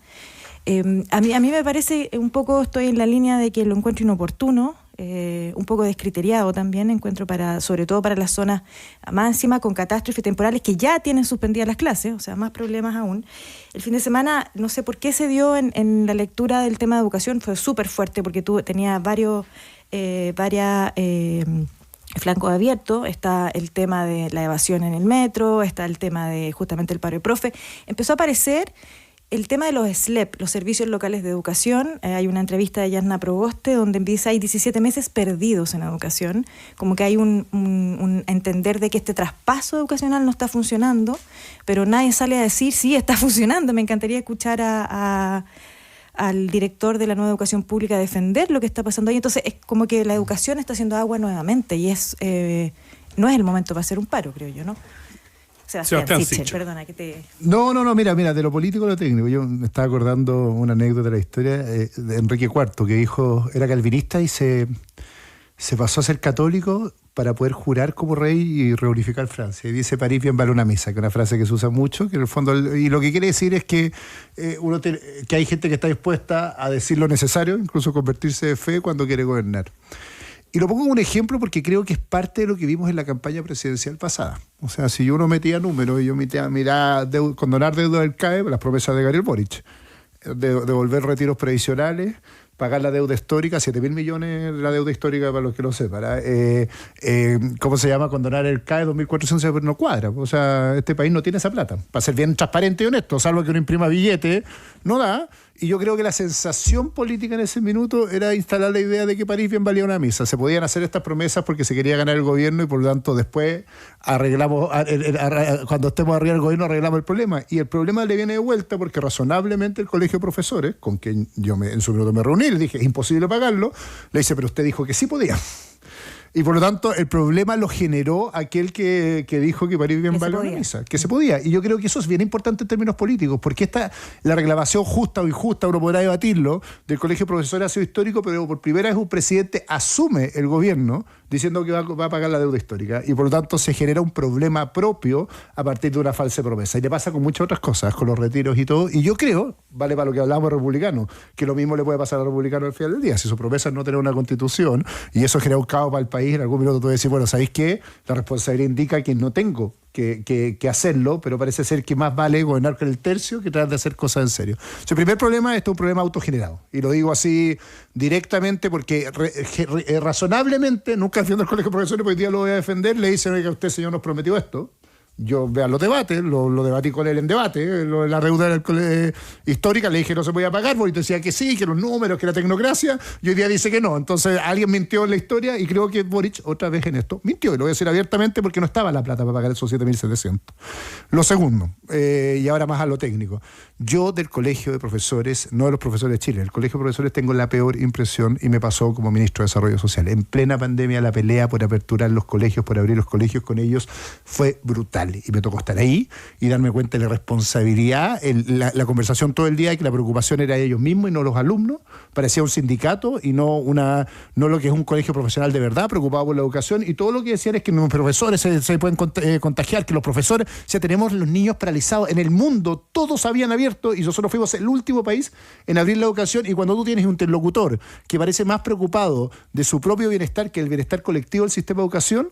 A mí me parece un poco, estoy en la línea de que lo encuentro inoportuno, un poco descriteriado también, encuentro sobre todo para las zonas más encima con catástrofes temporales que ya tienen suspendidas las clases, o sea, más problemas aún. El fin de semana, no sé por qué se dio en la lectura del tema de educación, fue súper fuerte porque tenía varias flancos abiertos. Está el tema de la evasión en el metro, está el tema de justamente el paro de profe. Empezó a aparecer el tema de los SLEP, los servicios locales de educación. Hay una entrevista de Yasna Proboste donde dice hay 17 meses perdidos en educación, como que hay un entender de que este traspaso educacional no está funcionando, pero nadie sale a decir sí, está funcionando. Me encantaría escuchar al director de la nueva educación pública defender lo que está pasando ahí. Entonces es como que la educación está haciendo agua nuevamente y no es el momento para hacer un paro, creo yo, ¿no? Sebastián Sichel, perdona que te... No, mira, de lo político a lo técnico. Yo me estaba acordando una anécdota de la historia de Enrique IV, que dijo, era calvinista y se pasó a ser católico para poder jurar como rey y reunificar Francia. Y dice, París bien vale una misa, que es una frase que se usa mucho, que en el fondo, y lo que quiere decir es que que hay gente que está dispuesta a decir lo necesario, incluso convertirse de fe cuando quiere gobernar. Y lo pongo como un ejemplo porque creo que es parte de lo que vimos en la campaña presidencial pasada. O sea, si uno metía números y yo miraba condonar deuda del CAE, las promesas de Gabriel Boric, devolver retiros previsionales, pagar la deuda histórica, 7.000 millones la deuda histórica para los que lo sepan. ¿Cómo se llama? Condonar el CAE 2.400, pero no cuadra. O sea, este país no tiene esa plata. Para ser bien transparente y honesto, salvo que uno imprima billete, no da. Y yo creo que la sensación política en ese minuto era instalar la idea de que París bien valía una misa. Se podían hacer estas promesas porque se quería ganar el gobierno y por lo tanto después arreglamos, cuando estemos arriba del gobierno arreglamos el problema. Y el problema le viene de vuelta porque razonablemente el colegio de profesores, con quien yo en su minuto me reuní, le dije, es imposible pagarlo, le dice, pero usted dijo que sí podía. Y por lo tanto, el problema lo generó aquel que dijo que parir bien Que se vale una podía. misa, que se podía. Y yo creo que eso es bien importante en términos políticos, porque la reclamación justa o injusta, uno podrá debatirlo, del Colegio de Profesores ha sido histórico, pero por primera vez un presidente asume el gobierno diciendo que va a pagar la deuda histórica. Y por lo tanto se genera un problema propio a partir de una falsa promesa. Y le pasa con muchas otras cosas, con los retiros y todo. Y yo creo, vale para lo que hablamos de republicanos, que lo mismo le puede pasar a los republicanos al final del día. Si su promesa es no tener una constitución, y eso genera un caos para el país, en algún minuto tú decís, bueno, ¿sabéis qué? La responsabilidad indica que no tengo que hacerlo, pero parece ser que más vale gobernar con el tercio que tratar de hacer cosas en serio. El primer problema es un problema autogenerado. Y lo digo así directamente porque razonablemente, nunca defiendo el Colegio de Profesores, porque hoy día lo voy a defender, le dicen, oiga, usted, señor, nos prometió esto. Yo vean los debates, lo debatí con él en debate, la deuda histórica, le dije no se podía pagar, porque decía que sí, que los números, que la tecnocracia, y hoy día dice que no. Entonces alguien mintió en la historia y creo que Boric, otra vez en esto, mintió, y lo voy a decir abiertamente porque no estaba la plata para pagar esos 7.700. Lo segundo, y ahora más a lo técnico, yo del Colegio de Profesores, no de los profesores de Chile, del Colegio de Profesores tengo la peor impresión y me pasó como ministro de Desarrollo Social. En plena pandemia la pelea por aperturar los colegios, por abrir los colegios con ellos fue brutal. Y me tocó estar ahí y darme cuenta de la responsabilidad, la conversación todo el día de que la preocupación era de ellos mismos y no los alumnos. Parecía un sindicato y no lo que es un colegio profesional de verdad, preocupado por la educación. Y todo lo que decían es que los profesores se pueden contagiar, que los profesores, o sea, tenemos los niños paralizados. En el mundo todos habían abierto y nosotros fuimos el último país en abrir la educación. Y cuando tú tienes un interlocutor que parece más preocupado de su propio bienestar que el bienestar colectivo del sistema de educación,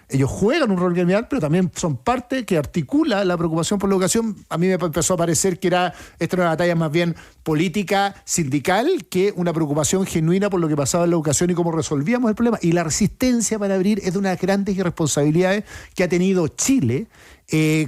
ellos juegan un rol gremial, pero también son parte que articula la preocupación por la educación. A mí me empezó a parecer que esta era una batalla más bien política, sindical, que una preocupación genuina por lo que pasaba en la educación y cómo resolvíamos el problema. Y la resistencia para abrir es de unas grandes irresponsabilidades que ha tenido Chile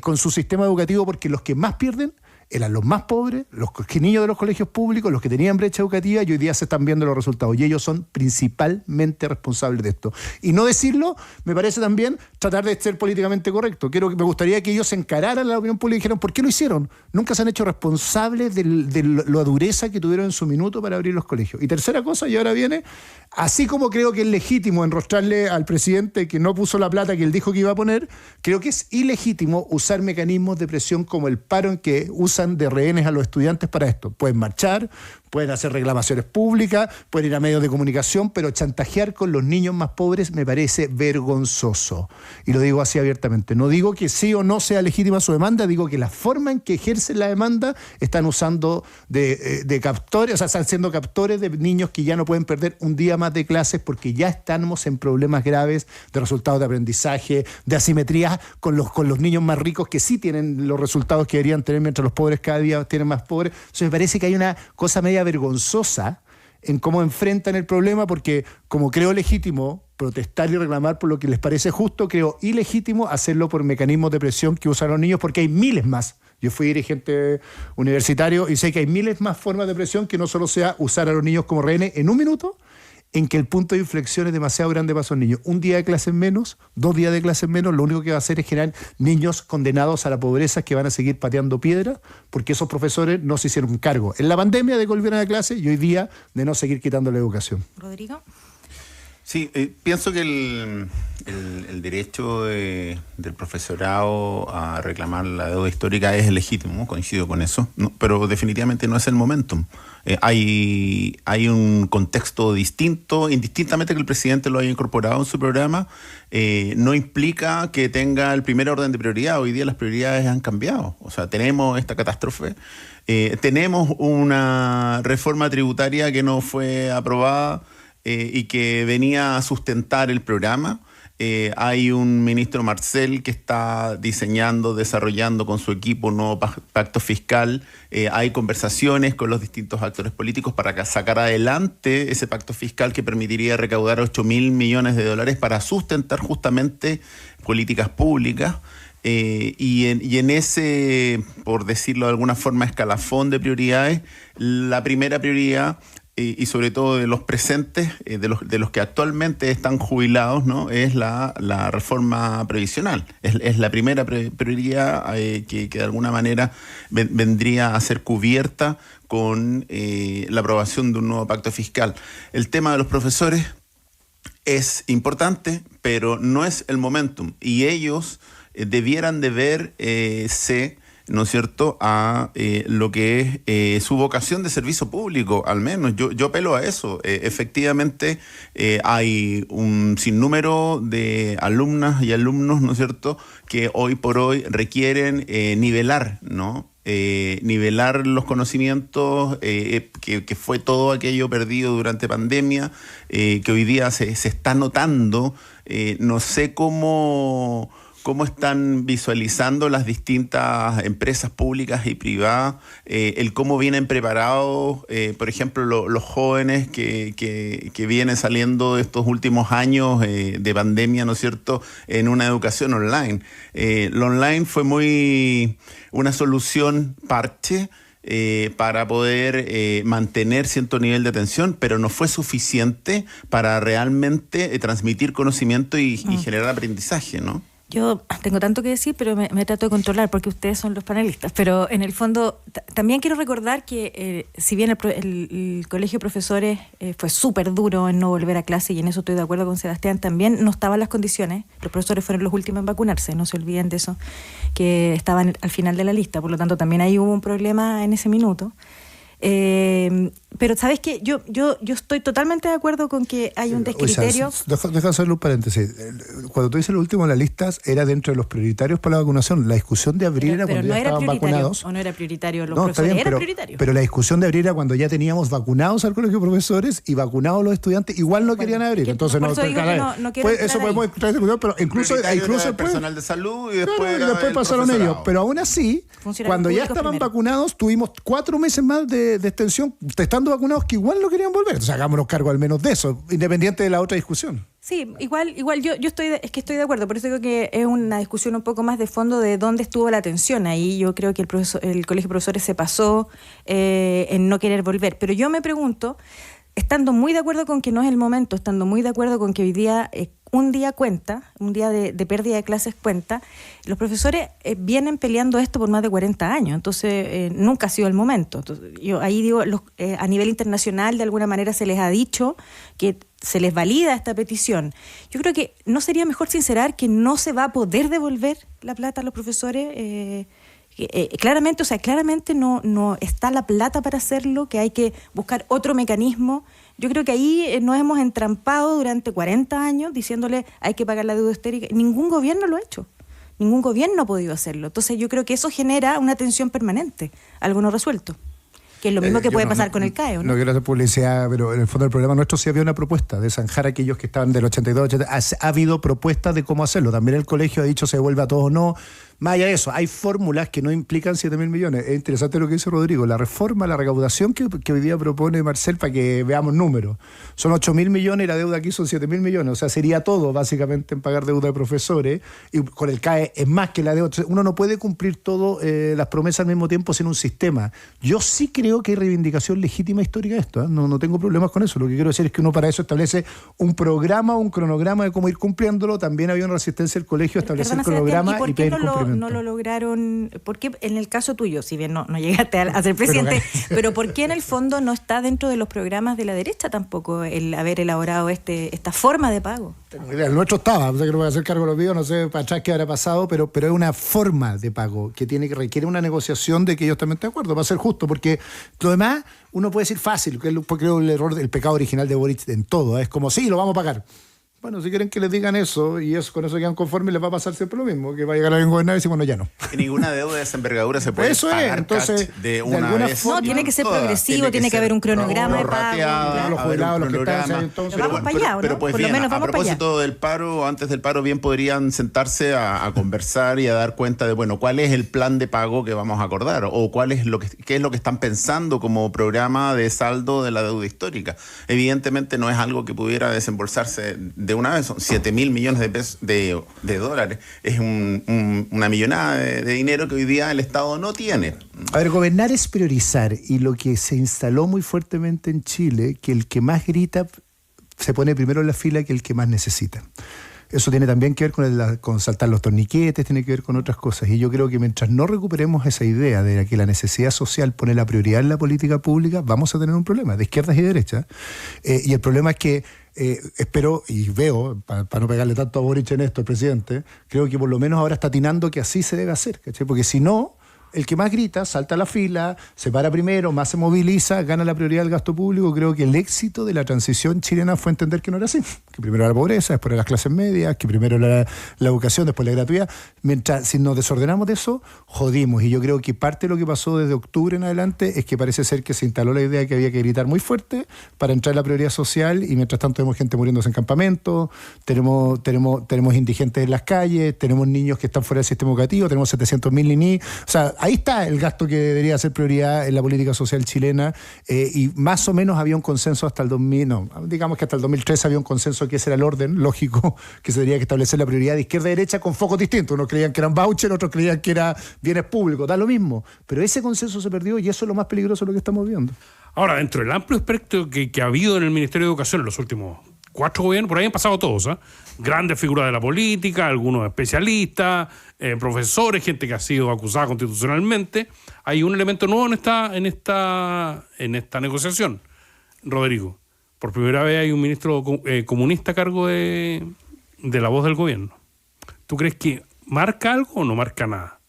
con su sistema educativo, porque los que más pierden eran los más pobres, los niños de los colegios públicos, los que tenían brecha educativa, y hoy día se están viendo los resultados. Y ellos son principalmente responsables de esto. Y no decirlo, me parece también tratar de ser políticamente correcto. Me gustaría que ellos encararan la opinión pública y dijeran, ¿por qué lo hicieron? Nunca se han hecho responsables de la dureza que tuvieron en su minuto para abrir los colegios. Y tercera cosa, y ahora viene, así como creo que es legítimo enrostrarle al presidente que no puso la plata que él dijo que iba a poner, creo que es ilegítimo usar mecanismos de presión como el paro en que usan de rehenes a los estudiantes para esto. Pueden marchar, pueden hacer reclamaciones públicas, pueden ir a medios de comunicación, pero chantajear con los niños más pobres me parece vergonzoso. Y lo digo así abiertamente. No digo que sí o no sea legítima su demanda, digo que la forma en que ejercen la demanda están usando de captores, o sea, están siendo captores de niños que ya no pueden perder un día más de clases porque ya estamos en problemas graves de resultados de aprendizaje, de asimetrías con los niños más ricos que sí tienen los resultados que deberían tener, mientras los pobres cada día tienen más pobres. Entonces me parece que hay una cosa media vergonzosa en cómo enfrentan el problema, porque como creo legítimo protestar y reclamar por lo que les parece justo, creo ilegítimo hacerlo por mecanismos de presión que usan los niños, porque hay miles más. Yo fui dirigente universitario y sé que hay miles más formas de presión que no solo sea usar a los niños como rehenes en un minuto, en que el punto de inflexión es demasiado grande para esos niños. Un día de clases menos, 2 días de clases menos, lo único que va a hacer es generar niños condenados a la pobreza que van a seguir pateando piedra porque esos profesores no se hicieron cargo en la pandemia de que volvieran a clase y hoy día de no seguir quitando la educación. Rodrigo. Sí, pienso que el derecho del profesorado a reclamar la deuda histórica es legítimo, coincido con eso, ¿no? Pero definitivamente no es el momento. Hay un contexto distinto, indistintamente que el presidente lo haya incorporado en su programa, no implica que tenga el primer orden de prioridad. Hoy día las prioridades han cambiado. O sea, tenemos esta catástrofe, tenemos una reforma tributaria que no fue aprobada, y que venía a sustentar el programa. Hay un ministro Marcel que está diseñando, desarrollando con su equipo un nuevo pacto fiscal. Hay conversaciones con los distintos actores políticos para sacar adelante ese pacto fiscal que permitiría recaudar 8.000 millones de dólares para sustentar justamente políticas públicas. Y en ese, por decirlo de alguna forma, escalafón de prioridades, la primera prioridad, y sobre todo de los presentes, de los que actualmente están jubilados, ¿no?, es la reforma previsional. Es la primera prioridad que de alguna manera vendría a ser cubierta con la aprobación de un nuevo pacto fiscal. El tema de los profesores es importante, pero no es el momentum. Y ellos debieran de verse, ¿no es cierto?, a lo que es su vocación de servicio público, al menos. Yo apelo a eso. Efectivamente, hay un sinnúmero de alumnas y alumnos, ¿no es cierto?, que hoy por hoy requieren nivelar, ¿no?, nivelar los conocimientos, que fue todo aquello perdido durante pandemia, que hoy día se está notando. No sé cómo están visualizando las distintas empresas públicas y privadas, el cómo vienen preparados, por ejemplo, los jóvenes que vienen saliendo de estos últimos años de pandemia, ¿no es cierto?, en una educación online. Lo online fue muy una solución parche para poder mantener cierto nivel de atención, pero no fue suficiente para realmente transmitir conocimiento y generar aprendizaje, ¿no? Yo tengo tanto que decir, pero me trato de controlar porque ustedes son los panelistas. Pero en el fondo, también quiero recordar que si bien el colegio de profesores fue súper duro en no volver a clase, y en eso estoy de acuerdo con Sebastián, también no estaban las condiciones. Los profesores fueron los últimos en vacunarse, no se olviden de eso, que estaban al final de la lista. Por lo tanto, también ahí hubo un problema en ese minuto. Pero sabes que yo estoy totalmente de acuerdo con que hay un descriterio. Deja hacerle un paréntesis. Cuando tú dices lo último en las listas, era dentro de los prioritarios para la vacunación. La discusión de abrir era cuando ya estaban vacunados. ¿O no era prioritario? Los no, está bien, era prioritario. Pero la discusión de abrir era cuando ya teníamos vacunados al colegio de profesores y vacunados los estudiantes, igual no querían abrir. Entonces no quiero eso podemos entrar en discusión, pero incluso el personal de salud y después pasaron ellos. Pero aún así, cuando ya estaban vacunados, tuvimos 4 meses más de extensión, estando vacunados, que igual no querían volver. Entonces hagámonos cargo al menos de eso, independiente de la otra discusión. Sí, igual yo estoy de acuerdo, por eso digo que es una discusión un poco más de fondo de dónde estuvo la atención. Ahí yo creo que el colegio de profesores se pasó en no querer volver. Pero yo me pregunto, estando muy de acuerdo con que no es el momento, estando muy de acuerdo con que hoy día un día cuenta, un día de pérdida de clases cuenta, los profesores vienen peleando esto por más de 40 años, entonces nunca ha sido el momento. Entonces, yo ahí digo, a nivel internacional de alguna manera se les ha dicho que se les valida esta petición. Yo creo que no sería mejor sincerar que no se va a poder devolver la plata a los profesores. Claramente no está la plata para hacerlo, que hay que buscar otro mecanismo. Yo creo que ahí nos hemos entrampado durante 40 años diciéndole hay que pagar la deuda histórica. Ningún gobierno lo ha hecho. Ningún gobierno ha podido hacerlo. Entonces yo creo que eso genera una tensión permanente, algo no resuelto. Que es lo mismo que puede pasar con el CAE, ¿no? No quiero hacer publicidad, pero en el fondo del problema nuestro sí había una propuesta de zanjar a aquellos que estaban del 82, 80. Ha habido propuestas de cómo hacerlo. También el colegio ha dicho se devuelve a todos o no. Más allá de eso, hay fórmulas que no implican 7.000 millones. Es interesante lo que dice Rodrigo. La reforma, la recaudación que hoy día propone Marcel, para que veamos números, son 8.000 millones y la deuda aquí son 7.000 millones. O sea, sería todo básicamente en pagar deuda de profesores, y con el CAE es más que la deuda. Entonces, uno no puede cumplir todas las promesas al mismo tiempo sin un sistema. Yo sí creo que hay reivindicación legítima histórica de esto. No tengo problemas con eso. Lo que quiero decir es que uno para eso establece un programa, un cronograma de cómo ir cumpliéndolo. También había una resistencia del colegio a establecer el cronograma y pedir cumplimiento. No lo lograron, ¿por qué en el caso tuyo, si bien no llegaste a ser presidente, pero por qué en el fondo no está dentro de los programas de la derecha tampoco el haber elaborado esta forma de pago? El nuestro estaba, no sé que no voy a hacer cargo de los videos, no sé para atrás qué habrá pasado, pero es una forma de pago que requiere una negociación de que ellos también estén de acuerdo, para ser justo, porque lo demás uno puede decir fácil, porque creo el pecado original de Boric en todo, es como, sí, lo vamos a pagar. Bueno, si quieren que les digan eso y con eso quedan conformes, les va a pasar siempre lo mismo, que va a llegar alguien a gobernar y decir, bueno, ya no. Y ninguna deuda de esa envergadura se puede pagar entonces, de una vez. No, tiene que ser progresivo, tiene que haber un cronograma de pago. Los jubilados, los que están, entonces, vamos para allá, ¿no? Pero pues por bien, lo menos a propósito del paro, antes del paro, bien podrían sentarse a conversar y a dar cuenta de, bueno, cuál es el plan de pago que vamos a acordar, o qué es lo que están pensando como programa de saldo de la deuda histórica. Evidentemente no es algo que pudiera desembolsarse de una vez, son 7.000 millones de pesos de dólares. Es una millonada de dinero que hoy día el Estado no tiene. A ver, gobernar es priorizar, y lo que se instaló muy fuertemente en Chile, que el que más grita se pone primero en la fila que el que más necesita. Eso tiene también que ver con saltar los torniquetes, tiene que ver con otras cosas. Y yo creo que mientras no recuperemos esa idea de que la necesidad social pone la prioridad en la política pública, vamos a tener un problema de izquierdas y derechas. Y el problema es que espero y veo, para no pegarle tanto a Boric en esto, el presidente, creo que por lo menos ahora está atinando que así se debe hacer, ¿cachai? Porque si no, el que más grita, salta a la fila, se para primero, más se moviliza, gana la prioridad del gasto público. Creo que el éxito de la transición chilena fue entender que no era así. Que primero era la pobreza, después era las clases medias, que primero era la educación, después la gratuidad. Mientras, si nos desordenamos de eso, jodimos. Y yo creo que parte de lo que pasó desde octubre en adelante es que parece ser que se instaló la idea que había que gritar muy fuerte para entrar en la prioridad social, y mientras tanto tenemos gente muriéndose en campamentos, tenemos indigentes en las calles, tenemos niños que están fuera del sistema educativo, tenemos 700.000 niños. O sea, ahí está el gasto que debería ser prioridad en la política social chilena, y más o menos había un consenso hasta el 2000, digamos que hasta el 2013 había un consenso que ese era el orden lógico, que se tenía que establecer la prioridad de izquierda y derecha con focos distintos. Unos creían que eran voucher, otros creían que era bienes públicos, da lo mismo. Pero ese consenso se perdió, y eso es lo más peligroso de lo que estamos viendo. Ahora, dentro del amplio espectro que ha habido en el Ministerio de Educación en los últimos 4 gobiernos, por ahí han pasado todos, grandes figuras de la política, algunos especialistas, profesores, gente que ha sido acusada constitucionalmente. Hay un elemento nuevo en esta negociación, Rodrigo. Por primera vez hay un ministro comunista a cargo de la voz del gobierno. ¿Tú crees que marca algo o no marca nada?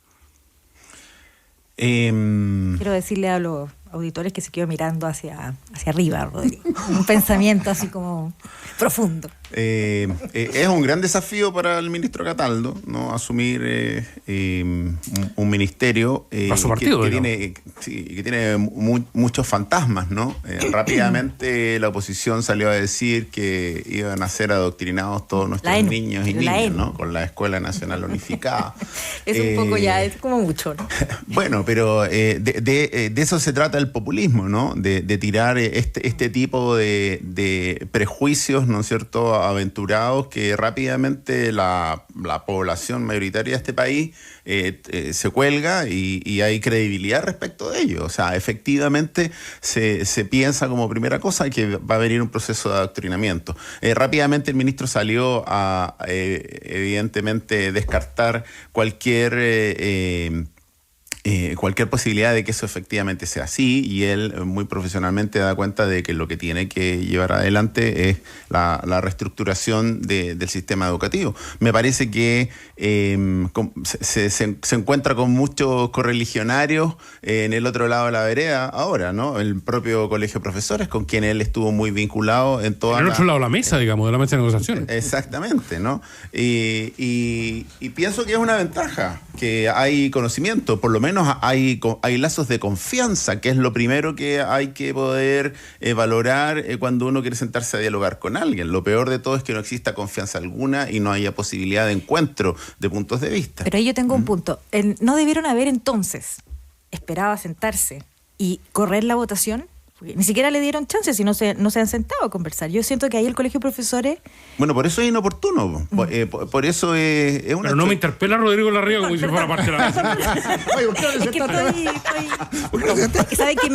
Quiero decirle a los auditores que se quedó mirando hacia arriba, Rodrigo. Un pensamiento así como profundo. Es un gran desafío para el ministro Cataldo, ¿no? Asumir un ministerio para su partido, que tiene muchos fantasmas, ¿no? Rápidamente la oposición salió a decir que iban a ser adoctrinados todos nuestros niños y niñas, ¿no? Con la Escuela Nacional Unificada. Es un poco ya, es como mucho, ¿no? Bueno, pero de eso se trata el populismo, ¿no? De tirar este tipo de prejuicios, ¿no es cierto?, aventurados, que rápidamente la población mayoritaria de este país se cuelga, y hay credibilidad respecto de ello. O sea, efectivamente se piensa como primera cosa que va a venir un proceso de adoctrinamiento. Rápidamente el ministro salió a evidentemente descartar cualquier posibilidad de que eso efectivamente sea así, y él muy profesionalmente da cuenta de que lo que tiene que llevar adelante es la reestructuración del sistema educativo. Me parece que se encuentra con muchos correligionarios en el otro lado de la vereda ahora, ¿no? El propio colegio de profesores, con quien él estuvo muy vinculado en toda en el otro lado de la mesa, digamos, de la mesa de negociaciones. Exactamente, ¿no? Y pienso que es una ventaja que hay conocimiento, por lo menos hay lazos de confianza, que es lo primero que hay que poder valorar cuando uno quiere sentarse a dialogar con alguien. Lo peor de todo es que no exista confianza alguna y no haya posibilidad de encuentro de puntos de vista. Pero ahí yo tengo un punto. ¿No debieron haber entonces esperado a sentarse y correr la votación? Porque ni siquiera le dieron chance, si no se han sentado a conversar. Yo siento que ahí el colegio de profesores... Bueno, por eso es inoportuno. Por eso es una... Pero no me interpela Rodrigo Larriga como si fuera parte de la mesa. Es que estoy... ¿Saben que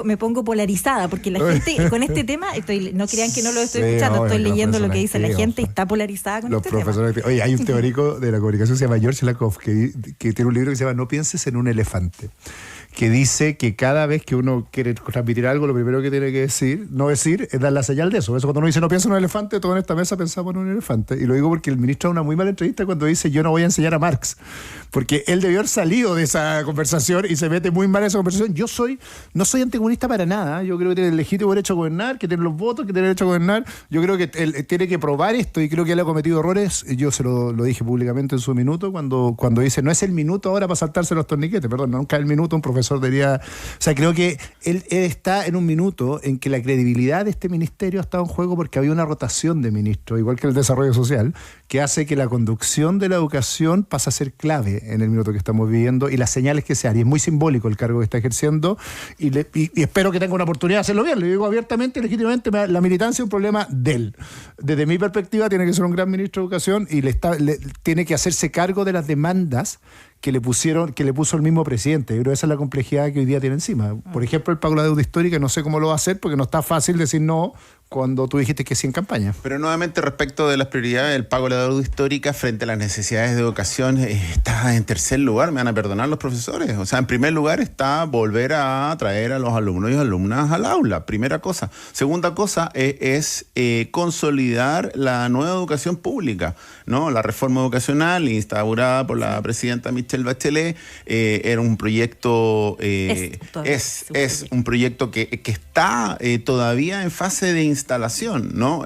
me pongo polarizada? Porque la gente con este tema, no crean que no lo estoy escuchando, estoy leyendo lo que dice la gente y está polarizada con este tema. Oye, hay un teórico de la comunicación que se llama George Lakoff, que tiene un libro que se llama No pienses en un elefante, que dice que cada vez que uno quiere transmitir algo, lo primero que tiene que no decir es dar la señal de eso. Eso cuando uno dice no piensa en un elefante, todos en esta mesa pensamos en un elefante. Y lo digo porque el ministro da una muy mala entrevista cuando dice yo no voy a enseñar a Marx, porque él debió haber salido de esa conversación y se mete muy mal en esa conversación. No soy anticomunista para nada. Yo creo que tiene el legítimo derecho a gobernar, que tiene los votos, que tiene derecho a gobernar. Yo creo que él tiene que probar esto, y creo que él ha cometido errores. Yo se lo dije públicamente en su minuto, cuando dice no es el minuto ahora para saltarse los torniquetes. Perdón, nunca es el minuto. Un profesor debería... O sea, creo que él está en un minuto en que la credibilidad de este ministerio ha estado en juego, porque había una rotación de ministros, igual que el desarrollo social, que hace que la conducción de la educación pase a ser clave en el minuto que estamos viviendo, y las señales que se dan. Y es muy simbólico el cargo que está ejerciendo, y espero que tenga una oportunidad de hacerlo bien. Le digo abiertamente, legítimamente, la militancia es un problema de él. Desde mi perspectiva, tiene que ser un gran ministro de Educación, y tiene que hacerse cargo de las demandas que le puso el mismo presidente. Yo creo que esa es la complejidad que hoy día tiene encima. Por ejemplo, el pago de la deuda histórica, no sé cómo lo va a hacer, porque no está fácil decir no cuando tú dijiste que sí en campaña. Pero nuevamente, respecto de las prioridades del pago de la deuda histórica frente a las necesidades de educación, está en tercer lugar, me van a perdonar los profesores. O sea, en primer lugar está volver a traer a los alumnos y alumnas al aula, primera cosa. Segunda cosa es consolidar la nueva educación pública, ¿no? La reforma educacional instaurada por la presidenta Michelle Bachelet era un proyecto, es un proyecto que está todavía en fase de instalación, ¿no?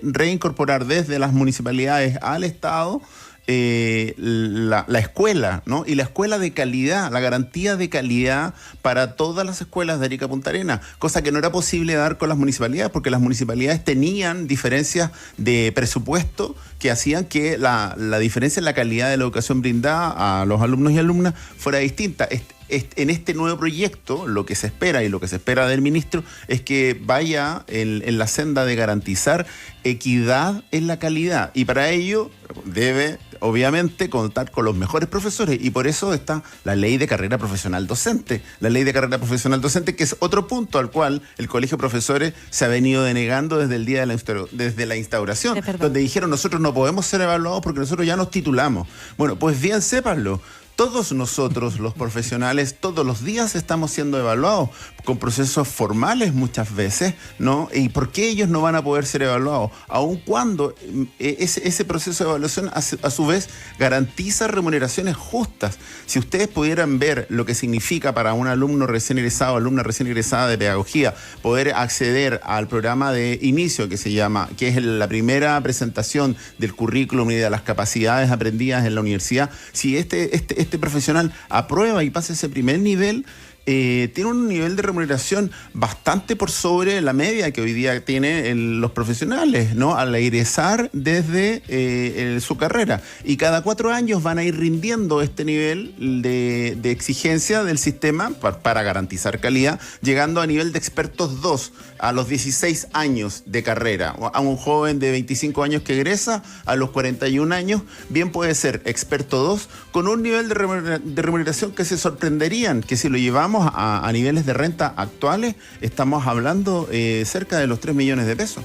Reincorporar desde las municipalidades al Estado la escuela, ¿no? Y la escuela de calidad, la garantía de calidad para todas las escuelas de Arica Punta Arenas, cosa que no era posible dar con las municipalidades, porque las municipalidades tenían diferencias de presupuesto que hacían que la diferencia en la calidad de la educación brindada a los alumnos y alumnas fuera distinta. En este nuevo proyecto, lo que se espera y lo que se espera del ministro es que vaya en la senda de garantizar equidad en la calidad, y para ello debe obviamente contar con los mejores profesores, y por eso está la ley de carrera profesional docente. La ley de carrera profesional docente, que es otro punto al cual el Colegio de Profesores se ha venido denegando desde el día desde la instauración, donde dijeron: nosotros no podemos ser evaluados porque nosotros ya nos titulamos. Bueno, pues bien, sépanlo. Todos nosotros, los profesionales, todos los días estamos siendo evaluados con procesos formales muchas veces, ¿no? ¿Y por qué ellos no van a poder ser evaluados? Aun cuando ese proceso de evaluación a su vez garantiza remuneraciones justas. Si ustedes pudieran ver lo que significa para un alumno recién egresado, alumna recién egresada de pedagogía, poder acceder al programa de inicio que es la primera presentación del currículum y de las capacidades aprendidas en la universidad, si este profesional aprueba y pasa ese primer nivel, tiene un nivel de remuneración bastante por sobre la media que hoy día tienen los profesionales, ¿no? Al egresar desde su carrera. Y cada 4 años van a ir rindiendo este nivel de exigencia del sistema para garantizar calidad, llegando a nivel de expertos 2 a los 16 años de carrera. A un joven de 25 años que egresa a los 41 años, bien puede ser experto 2 con un nivel de remuneración que se sorprenderían, que si lo llevamos a niveles de renta actuales, estamos hablando cerca de los 3 millones de pesos,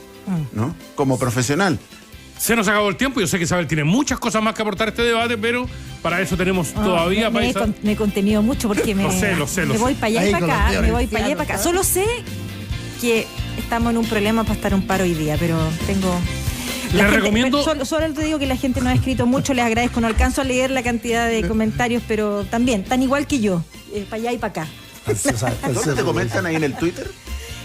¿no? Como profesional. Se nos acabó el tiempo. Yo sé que Isabel tiene muchas cosas más que aportar a este debate, pero para eso tenemos todavía... Me he contenido mucho porque me voy para allá y para acá. Me voy para allá y para acá. Solo sé que estamos en un problema para estar un paro hoy día, pero tengo... Les recomiendo... Solo te digo que la gente no ha escrito mucho, les agradezco. No alcanzo a leer la cantidad de comentarios, pero también, tan igual que yo, para allá y para acá. ¿Dónde te comentan ahí en el Twitter?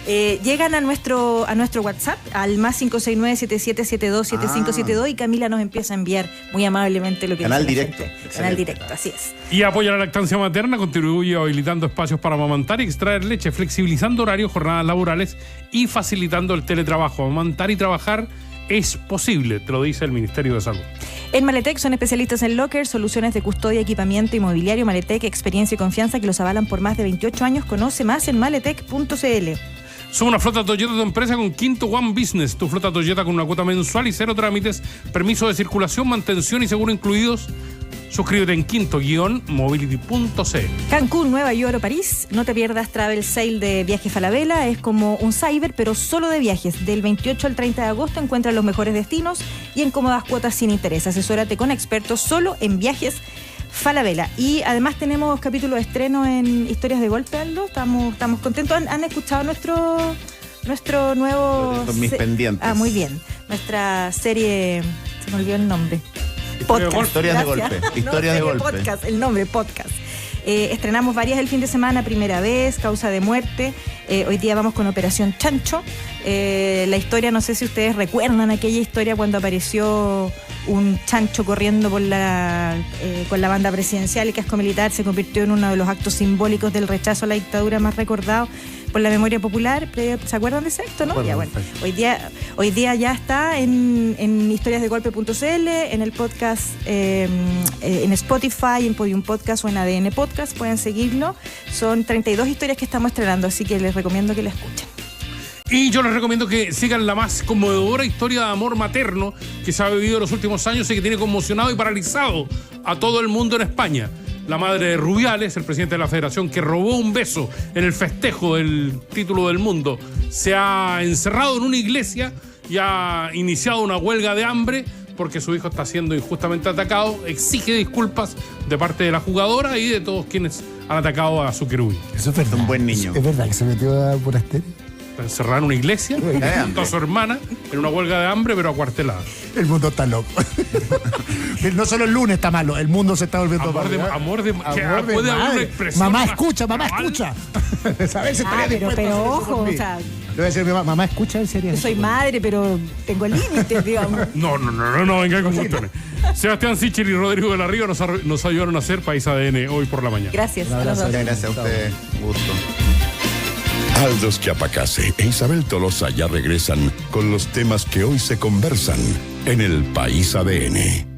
Llegan a nuestro WhatsApp, al más 569-7772-7572, y Camila nos empieza a enviar muy amablemente lo que Canal dice directo. Canal directo, así es. Y apoya la lactancia materna, contribuye habilitando espacios para amamantar y extraer leche, flexibilizando horarios, jornadas laborales y facilitando el teletrabajo. Amamantar y trabajar es posible, te lo dice el Ministerio de Salud. En Maletec son especialistas en lockers, soluciones de custodia, equipamiento inmobiliario. Maletec, experiencia y confianza que los avalan por más de 28 años. Conoce más en maletec.cl. Somos una flota Toyota de empresa con Quinto One Business. Tu flota Toyota con una cuota mensual y 0 trámites, permiso de circulación, mantención y seguro incluidos. Suscríbete en quinto-mobility.cl. Cancún, Nueva York o París. No te pierdas Travel Sale de Viajes Falabella. Es como un cyber, pero solo de viajes. Del 28 al 30 de agosto encuentra los mejores destinos y en cómodas cuotas sin interés. Asesórate con expertos solo en Viajes Falabella. Y además tenemos capítulo de estreno en Historias de Golpe, Aldo. Estamos contentos. ¿Han escuchado nuestro nuevo... Mis pendientes. Muy bien. Nuestra serie... Se me olvidó el nombre. Historias de golpe. Historias de golpe. Podcast, el nombre, podcast. Estrenamos varias el fin de semana, Primera Vez, Causa de Muerte. Hoy día vamos con Operación Chancho. La historia, no sé si ustedes recuerdan aquella historia cuando apareció un chancho corriendo con la banda presidencial y casco militar. Se convirtió en uno de los actos simbólicos del rechazo a la dictadura más recordado por la memoria popular. ¿Se acuerdan de ese acto, no? Ya, bueno, hoy día ya está en historiasdegolpe.cl, en el podcast, en Spotify, en Podium Podcast o en ADN Podcast. Pueden seguirlo. Son 32 historias que estamos estrenando, así que les recomiendo que la escuchen. Y yo les recomiendo que sigan la más conmovedora historia de amor materno que se ha vivido en los últimos años y que tiene conmocionado y paralizado a todo el mundo en España. La madre de Rubiales, el presidente de la Federación, que robó un beso en el festejo del título del mundo se ha encerrado en una iglesia y ha iniciado una huelga de hambre porque su hijo está siendo injustamente atacado. Exige disculpas de parte de la jugadora y de todos quienes han atacado a su querubín. Eso es verdad. Un buen niño. Es verdad que se metió a Monasterio. Está encerrada en una iglesia junto a su hermana en una huelga de hambre, pero acuartelada. El mundo está loco. No solo el lunes está malo, el mundo se está volviendo Amor de, malo. amor de, que Amor de puede haber una madre. expresión Mamá más escucha, mamá cabal. escucha. ¿Sabes? Estaría dispuesto a hacer pero eso ojo, por mí. o sea, Le voy a decir a mi mamá, mamá escucha, en serio. yo soy madre, pero tengo límites, digamos. No, venga con cuestiones. Sebastián Sichel y Rodrigo de la Riva nos ayudaron a hacer País ADN hoy por la mañana. Gracias. Un a los abrazo. dos. Muchas gracias a usted. Gusto. Aldos Chiapacase e Isabel Tolosa ya regresan con los temas que hoy se conversan en el País ADN.